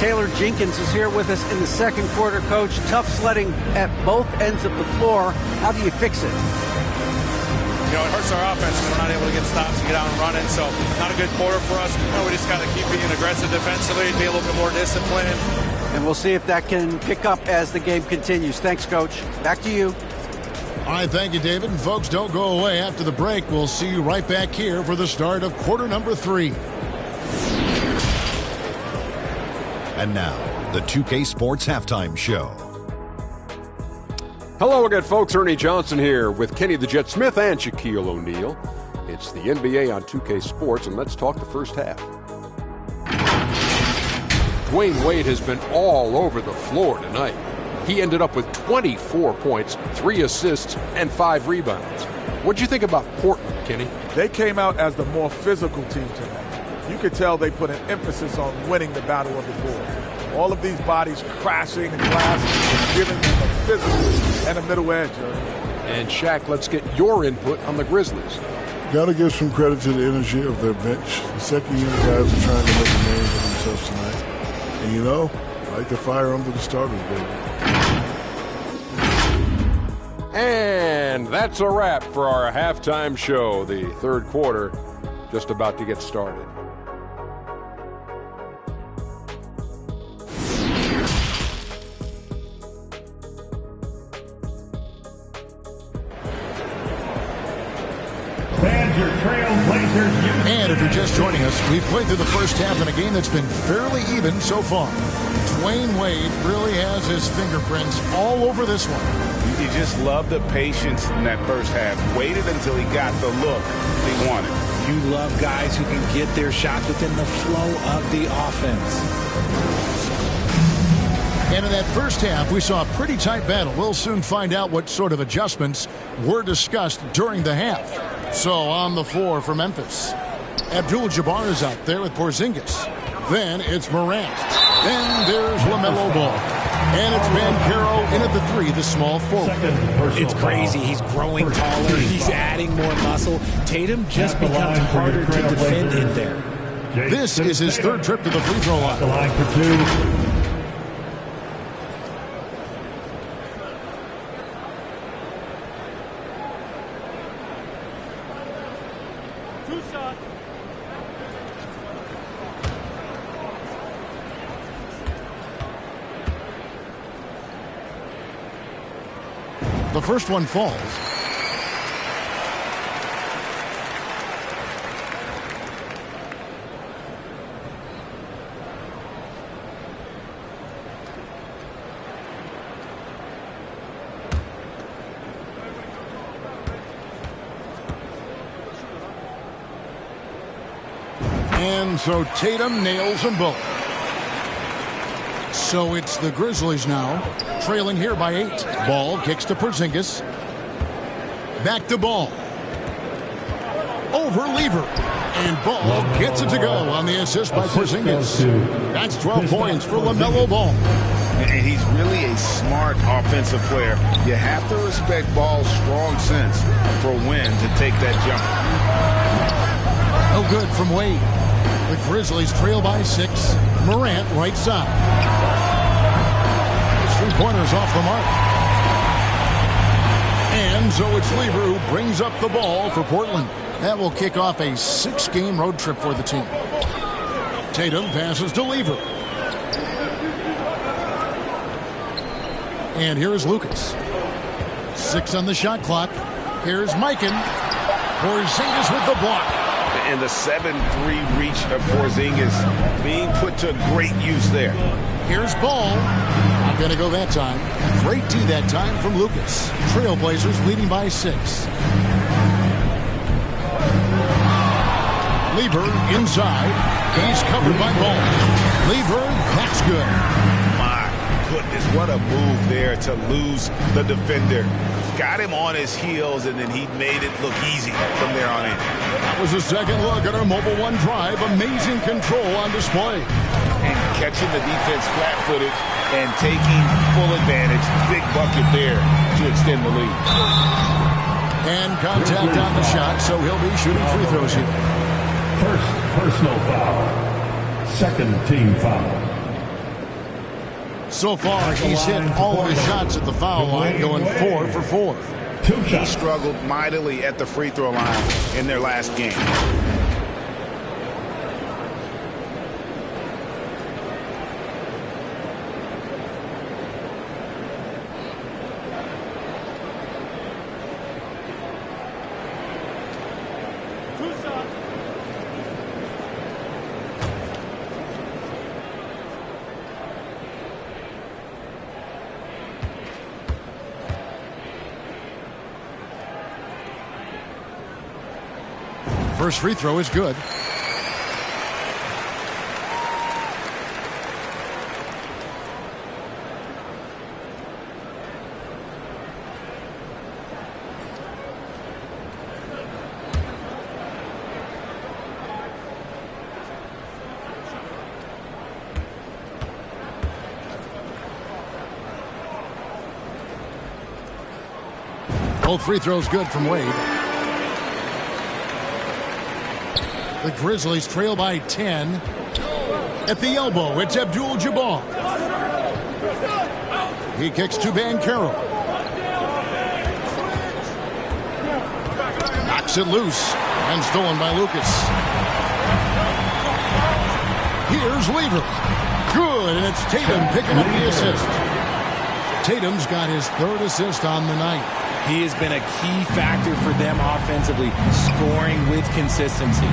Taylor Jenkins is here with us in the second quarter, Coach. Tough sledding at both ends of the floor. How do you fix it? You know, it hurts our offense when we're not able to get stops and get out and running. So not a good quarter for us. We just got to keep being aggressive defensively and be a little bit more disciplined. And we'll see if that can pick up as the game continues. Thanks, Coach. Back to you. All right, thank you, David. And folks, don't go away. After the break, we'll see you right back here for the start of quarter number 3. And now, the 2K Sports Halftime Show. Hello again, folks. Ernie Johnson here with Kenny the Jet Smith and Shaquille O'Neal. It's the NBA on 2K Sports, and let's talk the first half. Dwayne Wade has been all over the floor tonight. He ended up with 24 points, 3 assists, and 5 rebounds. What'd you think about Portland, Kenny? They came out as the more physical team tonight. you could tell they put an emphasis on winning the battle of the boards. All of these bodies crashing and clashing, giving them a physical and a middle edge. And Shaq, let's get your input on the Grizzlies. Got to give some credit to the energy of their bench. The second-unit guys are trying to make a name for themselves tonight. And you know, I like to fire under the starters, baby. And that's a wrap for our halftime show. The third quarter just about to get started. And if you're just joining us, we've played through the first half in a game that's been fairly even so far. Dwayne Wade really has his fingerprints all over this one. You just love the patience in that first half. Waited until he got the look he wanted. You love guys who can get their shots within the flow of the offense. And in that first half, we saw a pretty tight battle. We'll soon find out what sort of adjustments were discussed during the half. So on the floor for Memphis, Abdul-Jabbar is out there with Porzingis. Then it's Morant. Then there's LaMelo Ball. And it's Banchero in at the three, the small forward. It's crazy. He's growing taller. He's adding more muscle. Tatum just becomes harder to defend in there. This is his third trip to the free throw line. The line for two. The first one falls. And so Tatum nails them both. So it's the Grizzlies now, trailing here by 8. Ball kicks to Porzingis. Back to Ball. Over Lever. And Ball gets it to go on the assist by Porzingis. That's 12 points for LaMelo Ball. And he's really a smart offensive player. You have to respect Ball's strong sense for when to take that jump. No good from Wade. The Grizzlies trail by 6. Morant right side. Three-pointers off the mark. And so it's Lever who brings up the ball for Portland. That will kick off a 6-game road trip for the team. Tatum passes to Lever. And here's Lucas. 6 on the shot clock. Here's Mikan. Porzingis with the block. And the 7-3 reach of Porzingis being put to great use there. Here's Ball. Not going to go that time. Great D that time from Lucas. Trailblazers leading by 6. Lever inside. He's covered by Ball. Lever, that's good. My goodness, what a move there to lose the defender. Got him on his heels, and then he made it look easy from there on in. That was a second look at our Mobile One drive. Amazing control on display. And catching the defense flat-footed and taking full advantage. Big bucket there to extend the lead. And contact on the shot, so he'll be shooting free throws here. First personal foul. Second team foul. So far, he's hit all of his shots at the foul line, going 4 for 4. He struggled mightily at the free throw line in their last game. First free throw is good. Both free throws good from Wade. The Grizzlies trail by 10. At the elbow, it's Abdul-Jabbar. He kicks to Banchero. Knocks it loose and stolen by Lucas. Here's Lever. Good, and it's Tatum picking up the assist. Tatum's got his 3rd assist on the night. He has been a key factor for them offensively, scoring with consistency.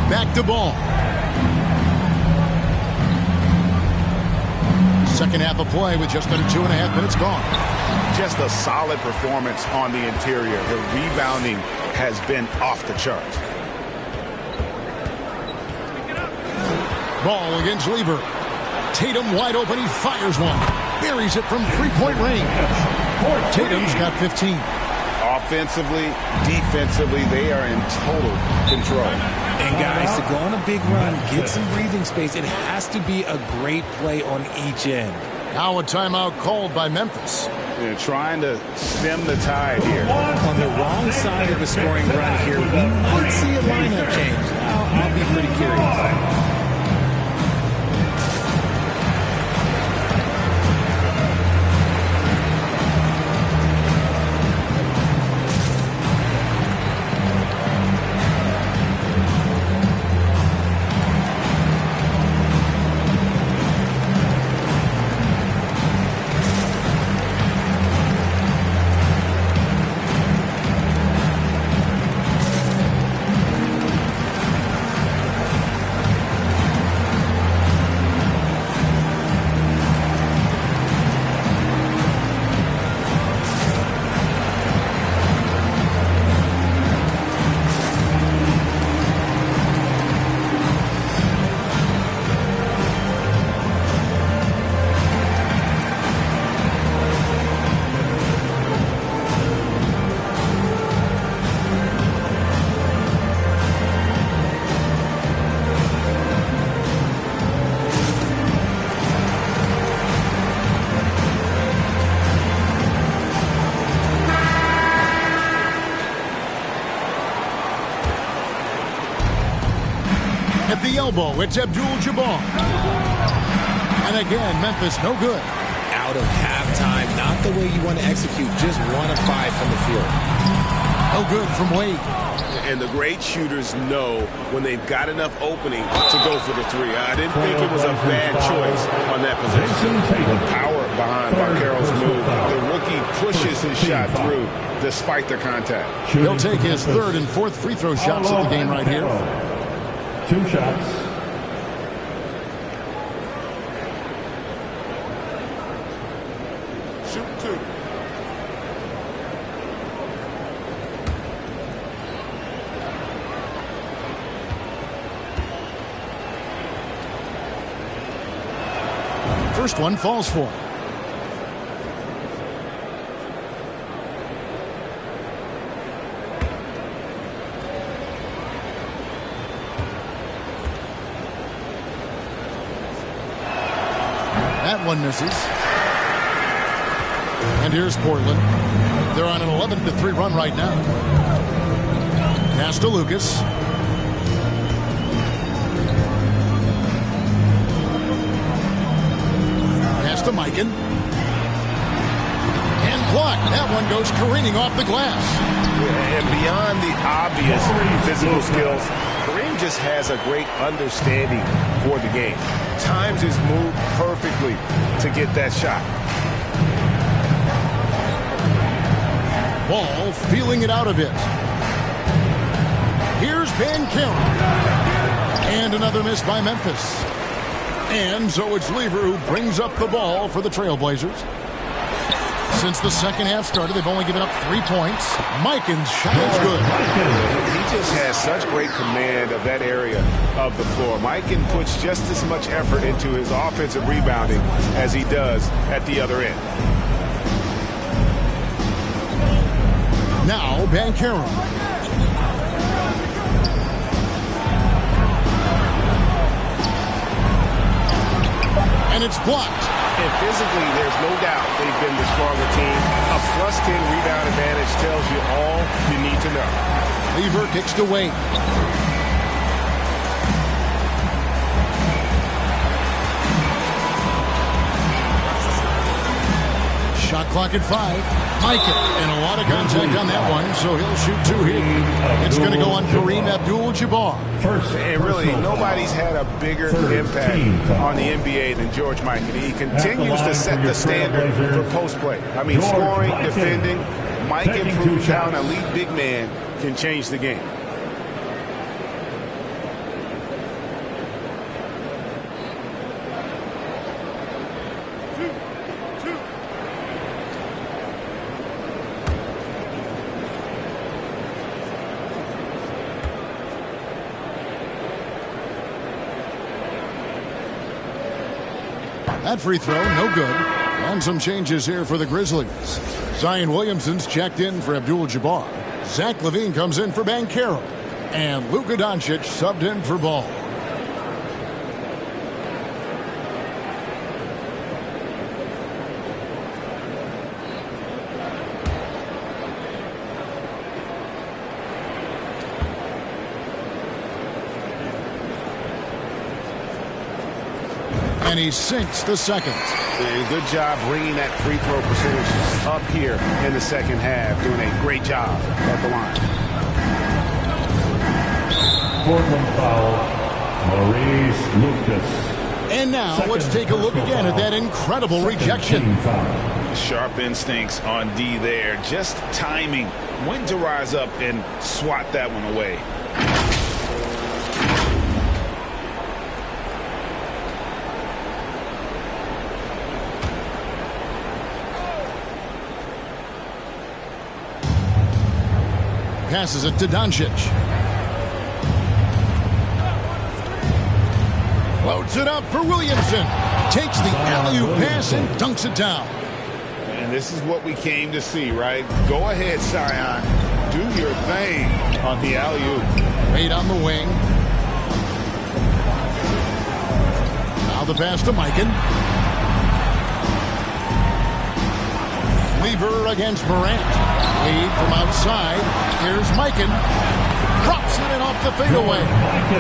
Back to Ball. Second half of play with just under 2.5 minutes gone. Just a solid performance on the interior. The rebounding has been off the charts. Ball against Lever. Tatum wide open. He fires one. Buries it from three-point range. Tatum's got 15. Offensively, defensively, they are in total control. And guys, to go on a big run, get some breathing space, it has to be a great play on each end. Now a timeout called by Memphis. They're trying to stem the tide here. On the wrong side of a scoring run here, we might see a lineup change. I'll be pretty curious. At the elbow, it's Abdul-Jabbar. And again, Memphis no good. Out of halftime, not the way you want to execute, just 1 of 5 from the field. No good from Wade. And the great shooters know when they've got enough opening to go for the three. I didn't think it was a bad choice on that possession. The power behind Banchero's move. The rookie pushes his shot through despite the contact. He'll take his 3rd and 4th free throw shots of the game right here. 2 shots. Shoot 2. First one falls for him. That one misses. And here's Portland. They're on an 11-3 run right now. Pass to Lucas. Pass to Mikan. And blocked. That one goes careening off the glass. And beyond the obvious physical skills, Kareem just has a great understanding for the game. Times his move perfectly to get that shot. Ball feeling it out a bit. Here's Banchero. And another miss by Memphis. And so it's Lever who brings up the ball for the Trailblazers. Since the second half started, they've only given up 3 points. Mikan's shot is good. He just has such great command of that area of the floor. Mikan puts just as much effort into his offensive rebounding as he does at the other end. Now Banchero. And it's blocked. And physically, there's no doubt they've been the stronger team. A +10 rebound advantage tells you all you need to know. Lever kicks to Wade. Shot clock at 5. Mikan, and a lot of contact on that one, so he'll shoot 2 here. It's going to go on Kareem Abdul-Jabbar. And really, nobody's had a bigger impact on the NBA than George Mikan. He continues to set the standard for post play. I mean, scoring, defending. Mikan proves how an elite big man can change the game. That free throw, no good. And some changes here for the Grizzlies. Zion Williamson's checked in for Abdul-Jabbar. Zach LaVine comes in for Banchero. And Luka Doncic subbed in for Ball. And he sinks the second. And good job bringing that free throw percentage up here in the second half. Doing a great job at the line. Portland foul, Maurice Lucas. And now let's take a look again at that incredible rejection. Sharp instincts on D there. Just timing when to rise up and swat that one away. Passes it to Doncic. Floats it up for Williamson. Takes the alley-oop pass and dunks it down. And this is what we came to see, right? Go ahead, Zion. Do your thing on the alley-oop. Wade on the wing. Now the pass to Mikan. Lever against Morant. Wade from outside. Here's Mikan. Drops it in off the fadeaway.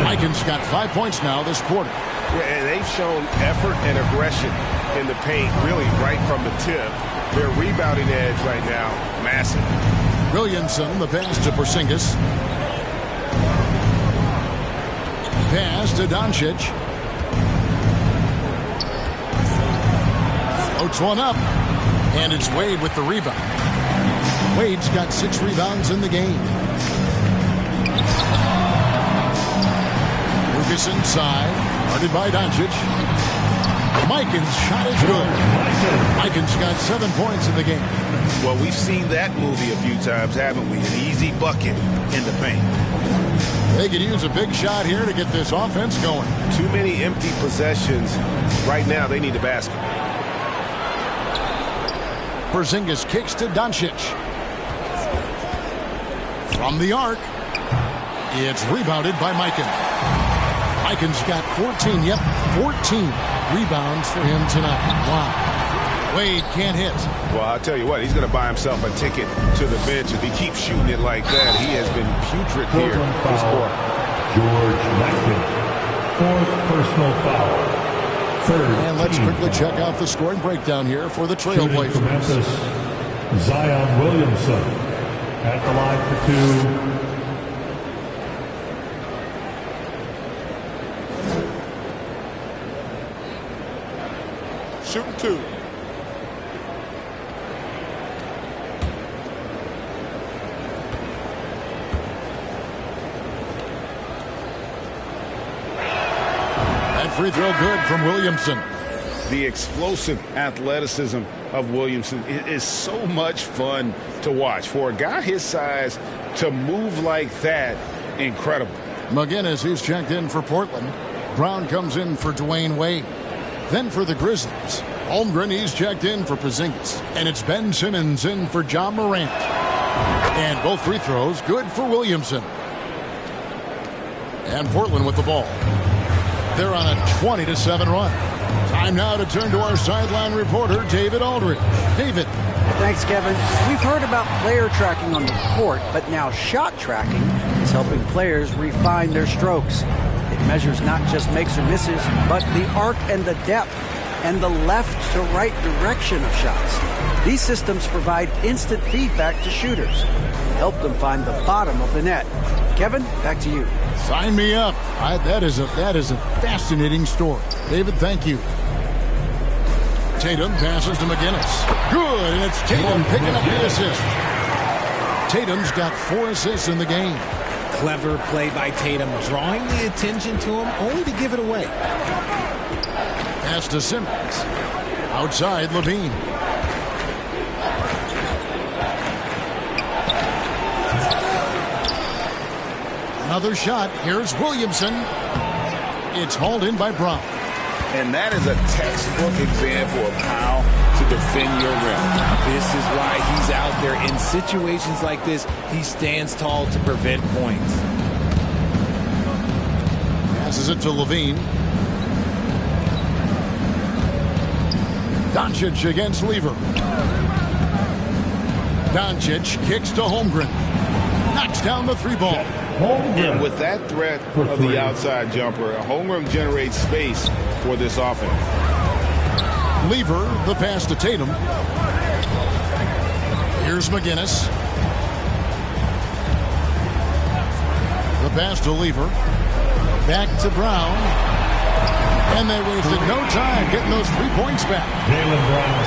Mikan's got 5 points now this quarter. Yeah, and they've shown effort and aggression in the paint, really right from the tip. Their rebounding edge right now, massive. Williamson, the pass to Porzingis. Pass to Doncic. Floats one up. And it's Wade with the rebound. Wade's got 6 rebounds in the game. Lucas inside. Guarded by Doncic. Mikan's shot is good. Mikan's got 7 points in the game. Well, we've seen that movie a few times, haven't we? An easy bucket in the paint. They could use a big shot here to get this offense going. Too many empty possessions. Right now, they need a basket. Porzingis kicks to Doncic. From the arc. It's rebounded by Mikan. Mikan's got 14. Yep, 14 rebounds for him tonight. Wow. Wade can't hit. Well, I'll tell you what, he's going to buy himself a ticket to the bench. If he keeps shooting it like that, he has been putrid here this quarter. George Mikan, 4th personal foul. 3rd. And let's quickly check out the scoring breakdown here for the Trailblazers. Memphis, Zion Williamson at the line for 2. Shooting 2. Free throw good from Williamson. The explosive athleticism of Williamson is so much fun to watch. For a guy his size to move like that, incredible. McGinnis, he's checked in for Portland. Brown comes in for Dwayne Wade. Then for the Grizzlies, Holmgren, he's checked in for Porzingis. And it's Ben Simmons in for John Morant. And both free throws good for Williamson. And Portland with the ball. They're on a 20-7 run. Time now to turn to our sideline reporter, David Aldridge. David. Thanks, Kevin. We've heard about player tracking on the court, but now shot tracking is helping players refine their strokes. It measures not just makes or misses, but the arc and the depth and the left to right direction of shots. These systems provide instant feedback to shooters and help them find the bottom of the net. Kevin, back to you. Sign me up. That is a fascinating story. David, thank you. Tatum passes to McGinnis. Good, and it's Tatum picking up the assist. Tatum's got 4 assists in the game. Clever play by Tatum, drawing the attention to him, only to give it away. Pass to Simmons. Outside, Levine. Another shot. Here's Williamson. It's hauled in by Brown. And that is a textbook example of how to defend your rim. This is why he's out there. In situations like this, he stands tall to prevent points. Passes it to Levine. Doncic against Lever. Doncic kicks to Holmgren. Knocks down the 3-ball. And with that threat of the outside jumper, Holmgren generates space for this offense. Lever, the pass to Tatum. Here's McGinnis. The pass to Lever. Back to Brown. And they wasted no time getting those 3 points back.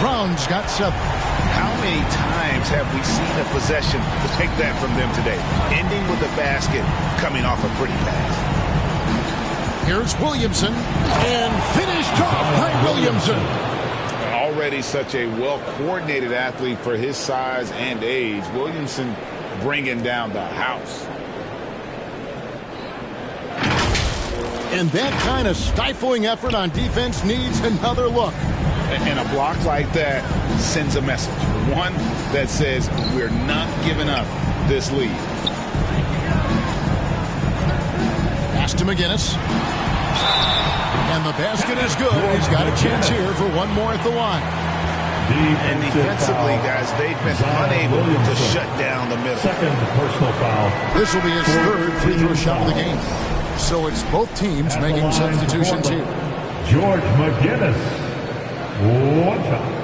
Brown's got 7. How many times have we seen a possession to take that from them today? Ending with a basket, coming off a pretty pass. Here's Williamson, and finished off by Williamson. Already such a well-coordinated athlete for his size and age. Williamson bringing down the house. And that kind of stifling effort on defense needs another look. And a block like that sends a message. One that says we're not giving up this lead. Pass to McGinnis. And the basket is good. He's got a chance here for one more at the line. And defensively, guys, they've been unable to shut down the middle. Second personal foul. This will be his 3rd free throw shot of the game. So it's both teams making substitutions here. George McGinnis. 1 foul.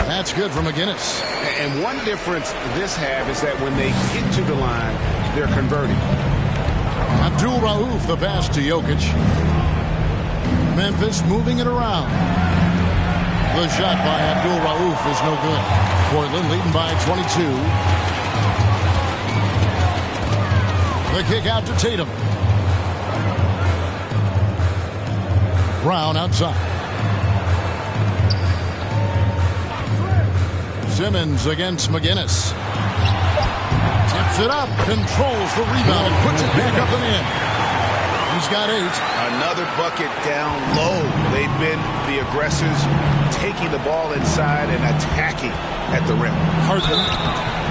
That's good for McGinnis. And one difference this have is that when they get to the line, they're converting. Abdul Rauf, the pass to Jokic. Memphis moving it around. The shot by Abdul Rauf is no good. Portland leading by 22. The kick out to Tatum. Brown outside. Simmons against McGinnis. Tips it up, controls the rebound, and puts it back up and in. He's got 8. Another bucket down low. They've been the aggressors, taking the ball inside and attacking at the rim. Harden,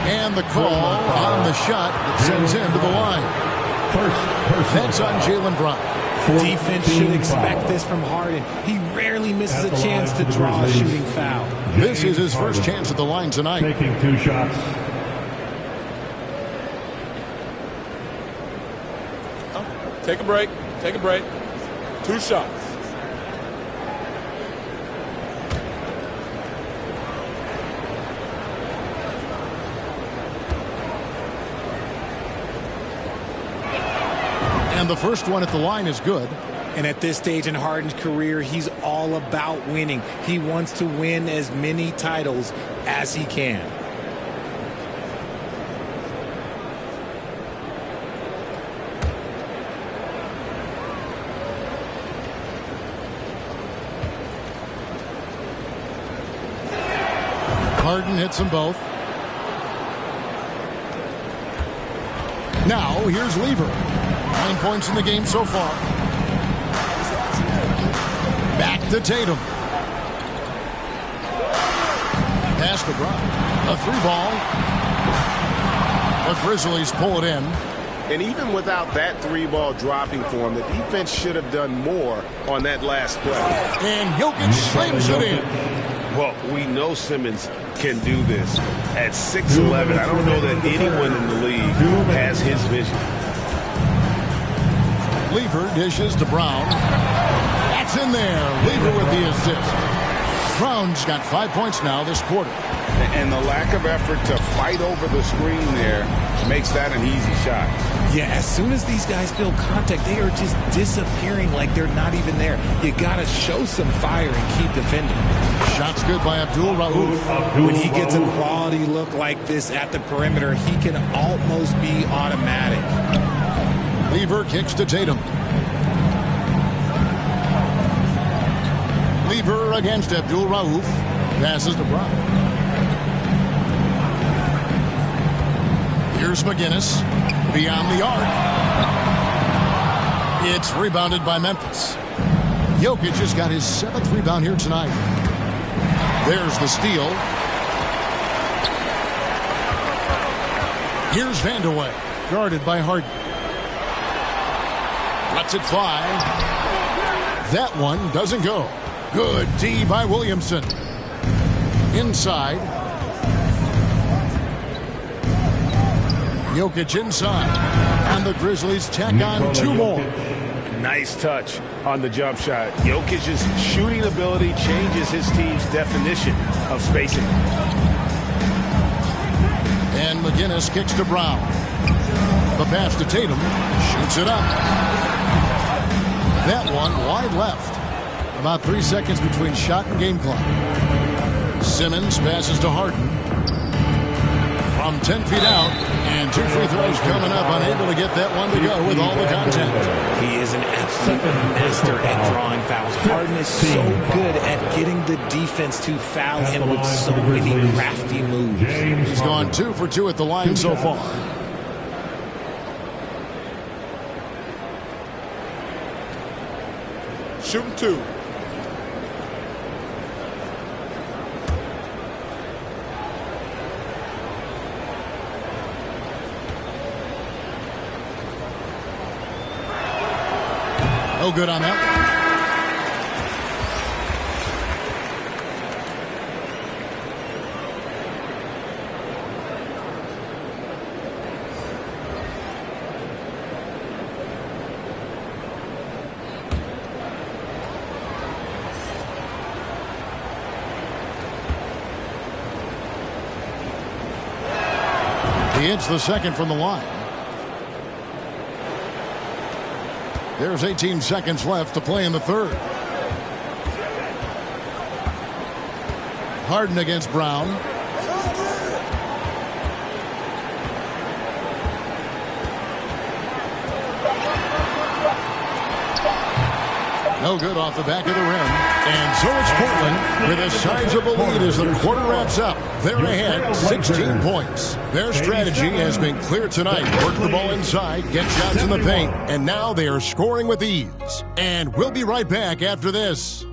and the call on the shot that sends him to the line. That's on Jaylen Brown. Defense should expect this from Harden. He rarely misses a chance to draw a shooting foul. This is his first chance at the line tonight. Taking 2 shots. Take a break. Take a break. 2 shots. And the first one at the line is good. And at this stage in Harden's career, he's all about winning. He wants to win as many titles as he can. Harden hits them both. Now here's Lever. 9 points in the game so far. Back to Tatum. Pass to Brown. A 3-ball. The Grizzlies pull it in. And even without that 3-ball dropping for him, the defense should have done more on that last play. And Jokic slams it in. Well, we know Simmons can do this. At 6'11", I don't know that anyone in the league has his vision. Lever dishes to Brown. That's in there. Lever with the assist. Brown's got 5 points now this quarter. And the lack of effort to fight over the screen there makes that an easy shot. Yeah, as soon as these guys feel contact, they are just disappearing like they're not even there. You got to show some fire and keep defending. Shots good by Abdul Rauf. When he gets a quality look like this at the perimeter, he can almost be automatic. Lever kicks to Tatum. Lever against Abdul Rauf. Passes to Brown. Here's McGinnis. Beyond the arc. It's rebounded by Memphis. Jokic has got his 7th rebound here tonight. There's the steal. Here's Vandeweghe. Guarded by Harden. Lets it fly. That one doesn't go. Good D by Williamson. Inside. Jokic inside. And the Grizzlies tack on 2 more. Nice touch on the jump shot. Jokic's shooting ability changes his team's definition of spacing. And McGinnis kicks to Brown. The pass to Tatum. Shoots it up. That one wide left. About 3 seconds between shot and game clock. Simmons passes to Harden. From 10 feet out, and 2 free throws coming up, unable to get that one to go with all the contact. He is an absolute master at drawing fouls. Harden is so good at getting the defense to foul him with so many crafty moves. He's gone 2 for 2 at the line so far. Shooting 2. No good on that. He hits the second from the line. There's 18 seconds left to play in the third. Harden against Brown. No good off the back of the rim. And so it's Portland with a sizable lead as the quarter wraps up. They're ahead 16 points. Their strategy has been clear tonight. Work the ball inside, get shots in the paint, and now they are scoring with ease. And we'll be right back after this.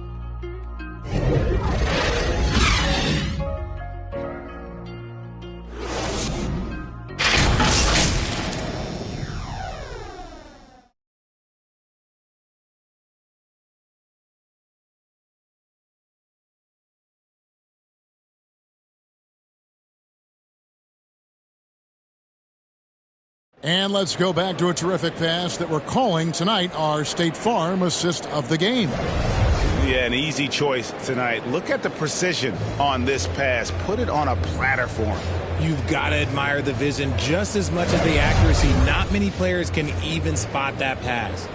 And let's go back to a terrific pass that we're calling tonight our State Farm assist of the game. Yeah, an easy choice tonight. Look at the precision on this pass. Put it on a platter for him. You've got to admire the vision just as much as the accuracy. Not many players can even spot that pass.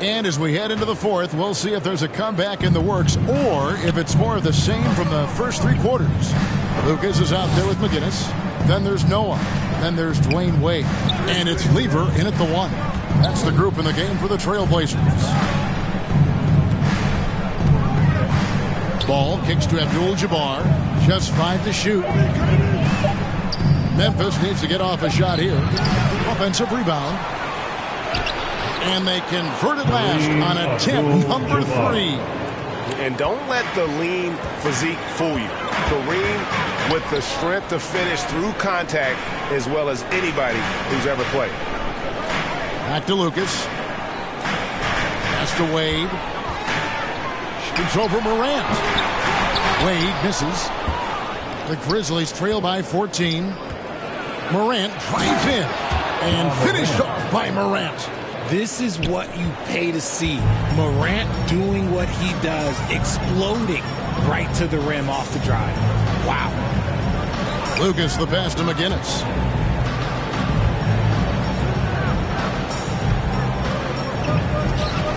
And as we head into the fourth, we'll see if there's a comeback in the works or if it's more of the same from the first 3 quarters. Lucas is out there with McGinnis. Then there's Noah. Then there's Dwayne Wade. And it's Lever in at the 1. That's the group in the game for the Trailblazers. Ball kicks to Abdul-Jabbar. Just 5 to shoot. Memphis needs to get off a shot here. Offensive rebound. And they convert it last on attempt number 3. And don't let the lean physique fool you. Kareem with the strength to finish through contact as well as anybody who's ever played. Back to Lucas. Pass to Wade. Shoots over Morant. Wade misses. The Grizzlies trail by 14. Morant drives in and finished off by Morant. This is what you pay to see. Morant doing what he does, exploding right to the rim off the drive. Wow. Lucas, the pass to McGinnis.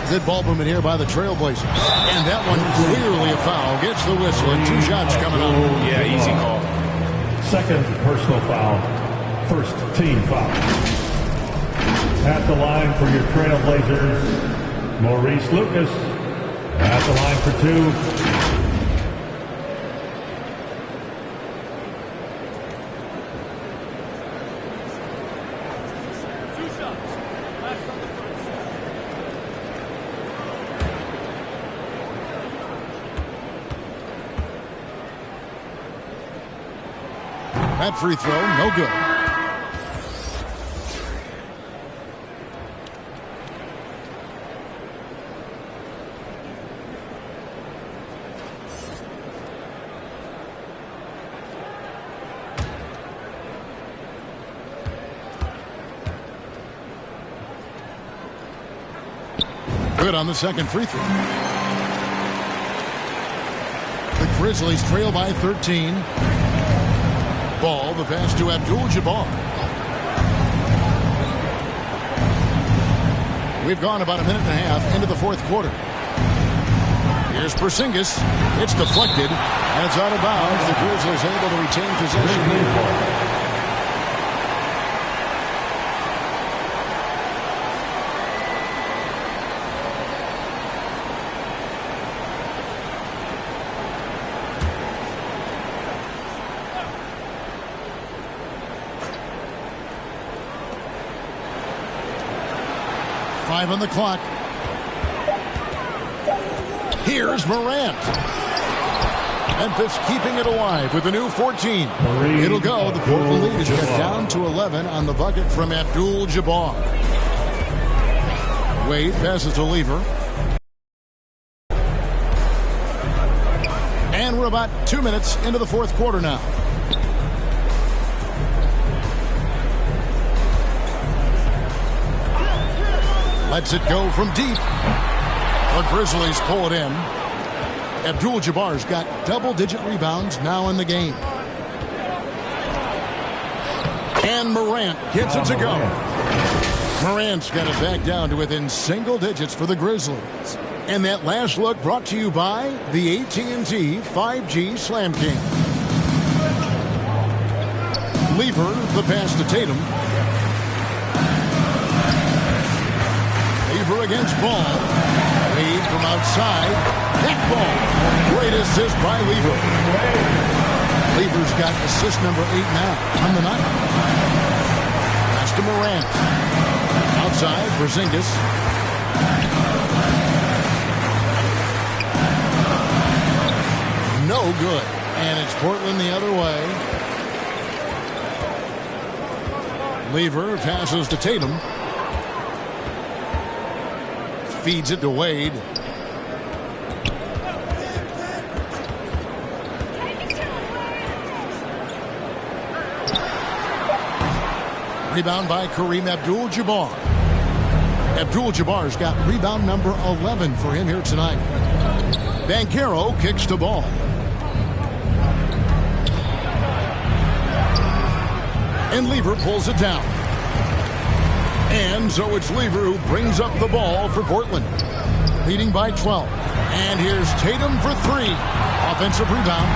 Good ball movement here by the Trailblazers. And that one clearly a foul. Gets the whistle and 2 shots coming up. Yeah, easy call. Second personal foul. First team foul. At the line for your Trailblazers, Maurice Lucas. At the line for 2. That free throw, no good. Good on the second free throw. The Grizzlies trail by 13. Ball, the pass to Abdul-Jabbar. We've gone about a minute and a half into the fourth quarter. Here's Porzingis. It's deflected, and it's out of bounds. The Grizzlies able to retain possession here. On the clock. Here's Morant. Memphis keeping it alive with a new 14. It'll go. The Portland lead is cut down to 11 on the bucket from Abdul-Jabbar. Wade passes to Lever. And we're about 2 minutes into the fourth quarter now. Lets it go from deep. The Grizzlies pull it in. Abdul-Jabbar's got double-digit rebounds now in the game. And Morant gets it to go. Morant's got it back down to within single digits for the Grizzlies. And that last look brought to you by the AT&T 5G Slam King. Lever, the pass to Tatum. Lever against Ball. Wade from outside. That ball. Great assist by Lever. Lever's got assist number 8 now on the night. Pass to Morant. Outside, Porzingis. No good. And it's Portland the other way. Lever passes to Tatum. Feeds it to Wade. Rebound by Kareem Abdul-Jabbar. Abdul-Jabbar's got rebound number 11 for him here tonight. Banchero kicks the ball. And Lever pulls it down. And so it's Lever who brings up the ball for Portland. Leading by 12. And here's Tatum for 3. Offensive rebound.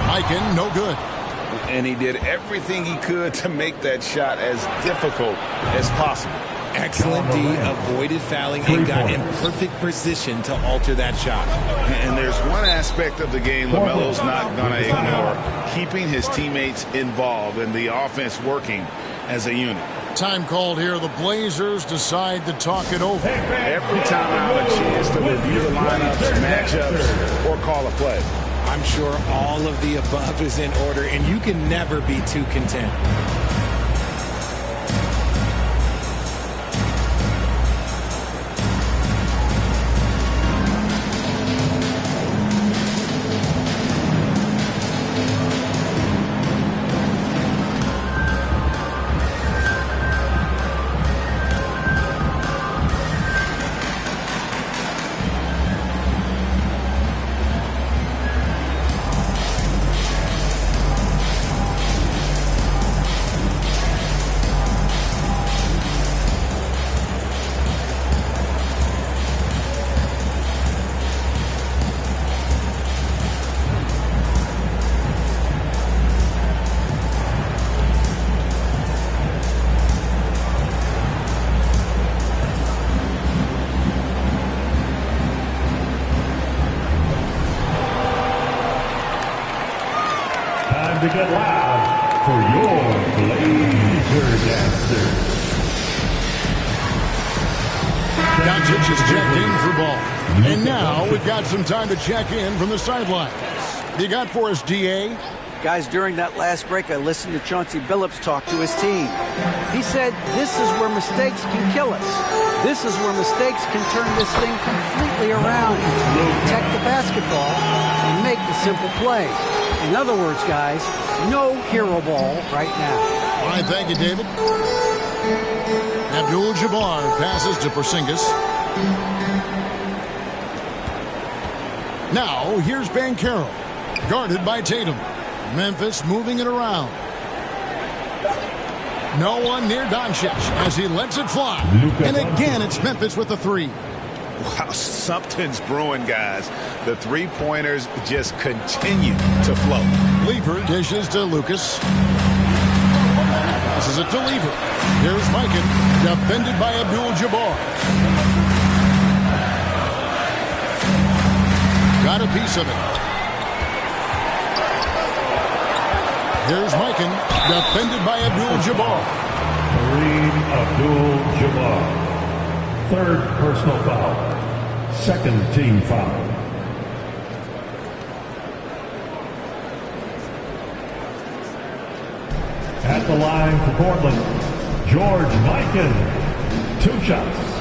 Aiken, no good. And he did everything he could to make that shot as difficult as possible. Excellent D, avoided fouling and got in perfect position to alter that shot. And there's one aspect of the game LaMelo's not going to ignore, keeping his teammates involved and the offense working as a unit. Time called here. The Blazers decide to talk it over. Every time I have a chance to review the lineups, matchups, or call a play. I'm sure all of the above is in order, and you can never be too content. To get loud for your Blazer Dancers. Doncic is checked in for ball. And now we've got some time to check in from the sidelines. You got for us, DA? Guys, during that last break, I listened to Chauncey Billups talk to his team. He said, this is where mistakes can kill us. This is where mistakes can turn this thing completely around. Protect the basketball and make the simple play. In other words, guys, no hero ball right now. All right, thank you, David. Abdul-Jabbar passes to Porzingis. Now, here's Banchero, guarded by Tatum. Memphis moving it around. No one near Doncic as he lets it fly. And again, it's Memphis with the three. Wow, something's brewing, guys. The three-pointers just continue to flow. Lever dishes to Lucas. Passes it to Lever. Here's Mikan, defended by Abdul-Jabbar. Got a piece of it. Here's Mikan, defended by Abdul-Jabbar. Kareem Abdul-Jabbar. Third personal foul. Second team foul. At the line for Portland, George Mikan. 2 shots.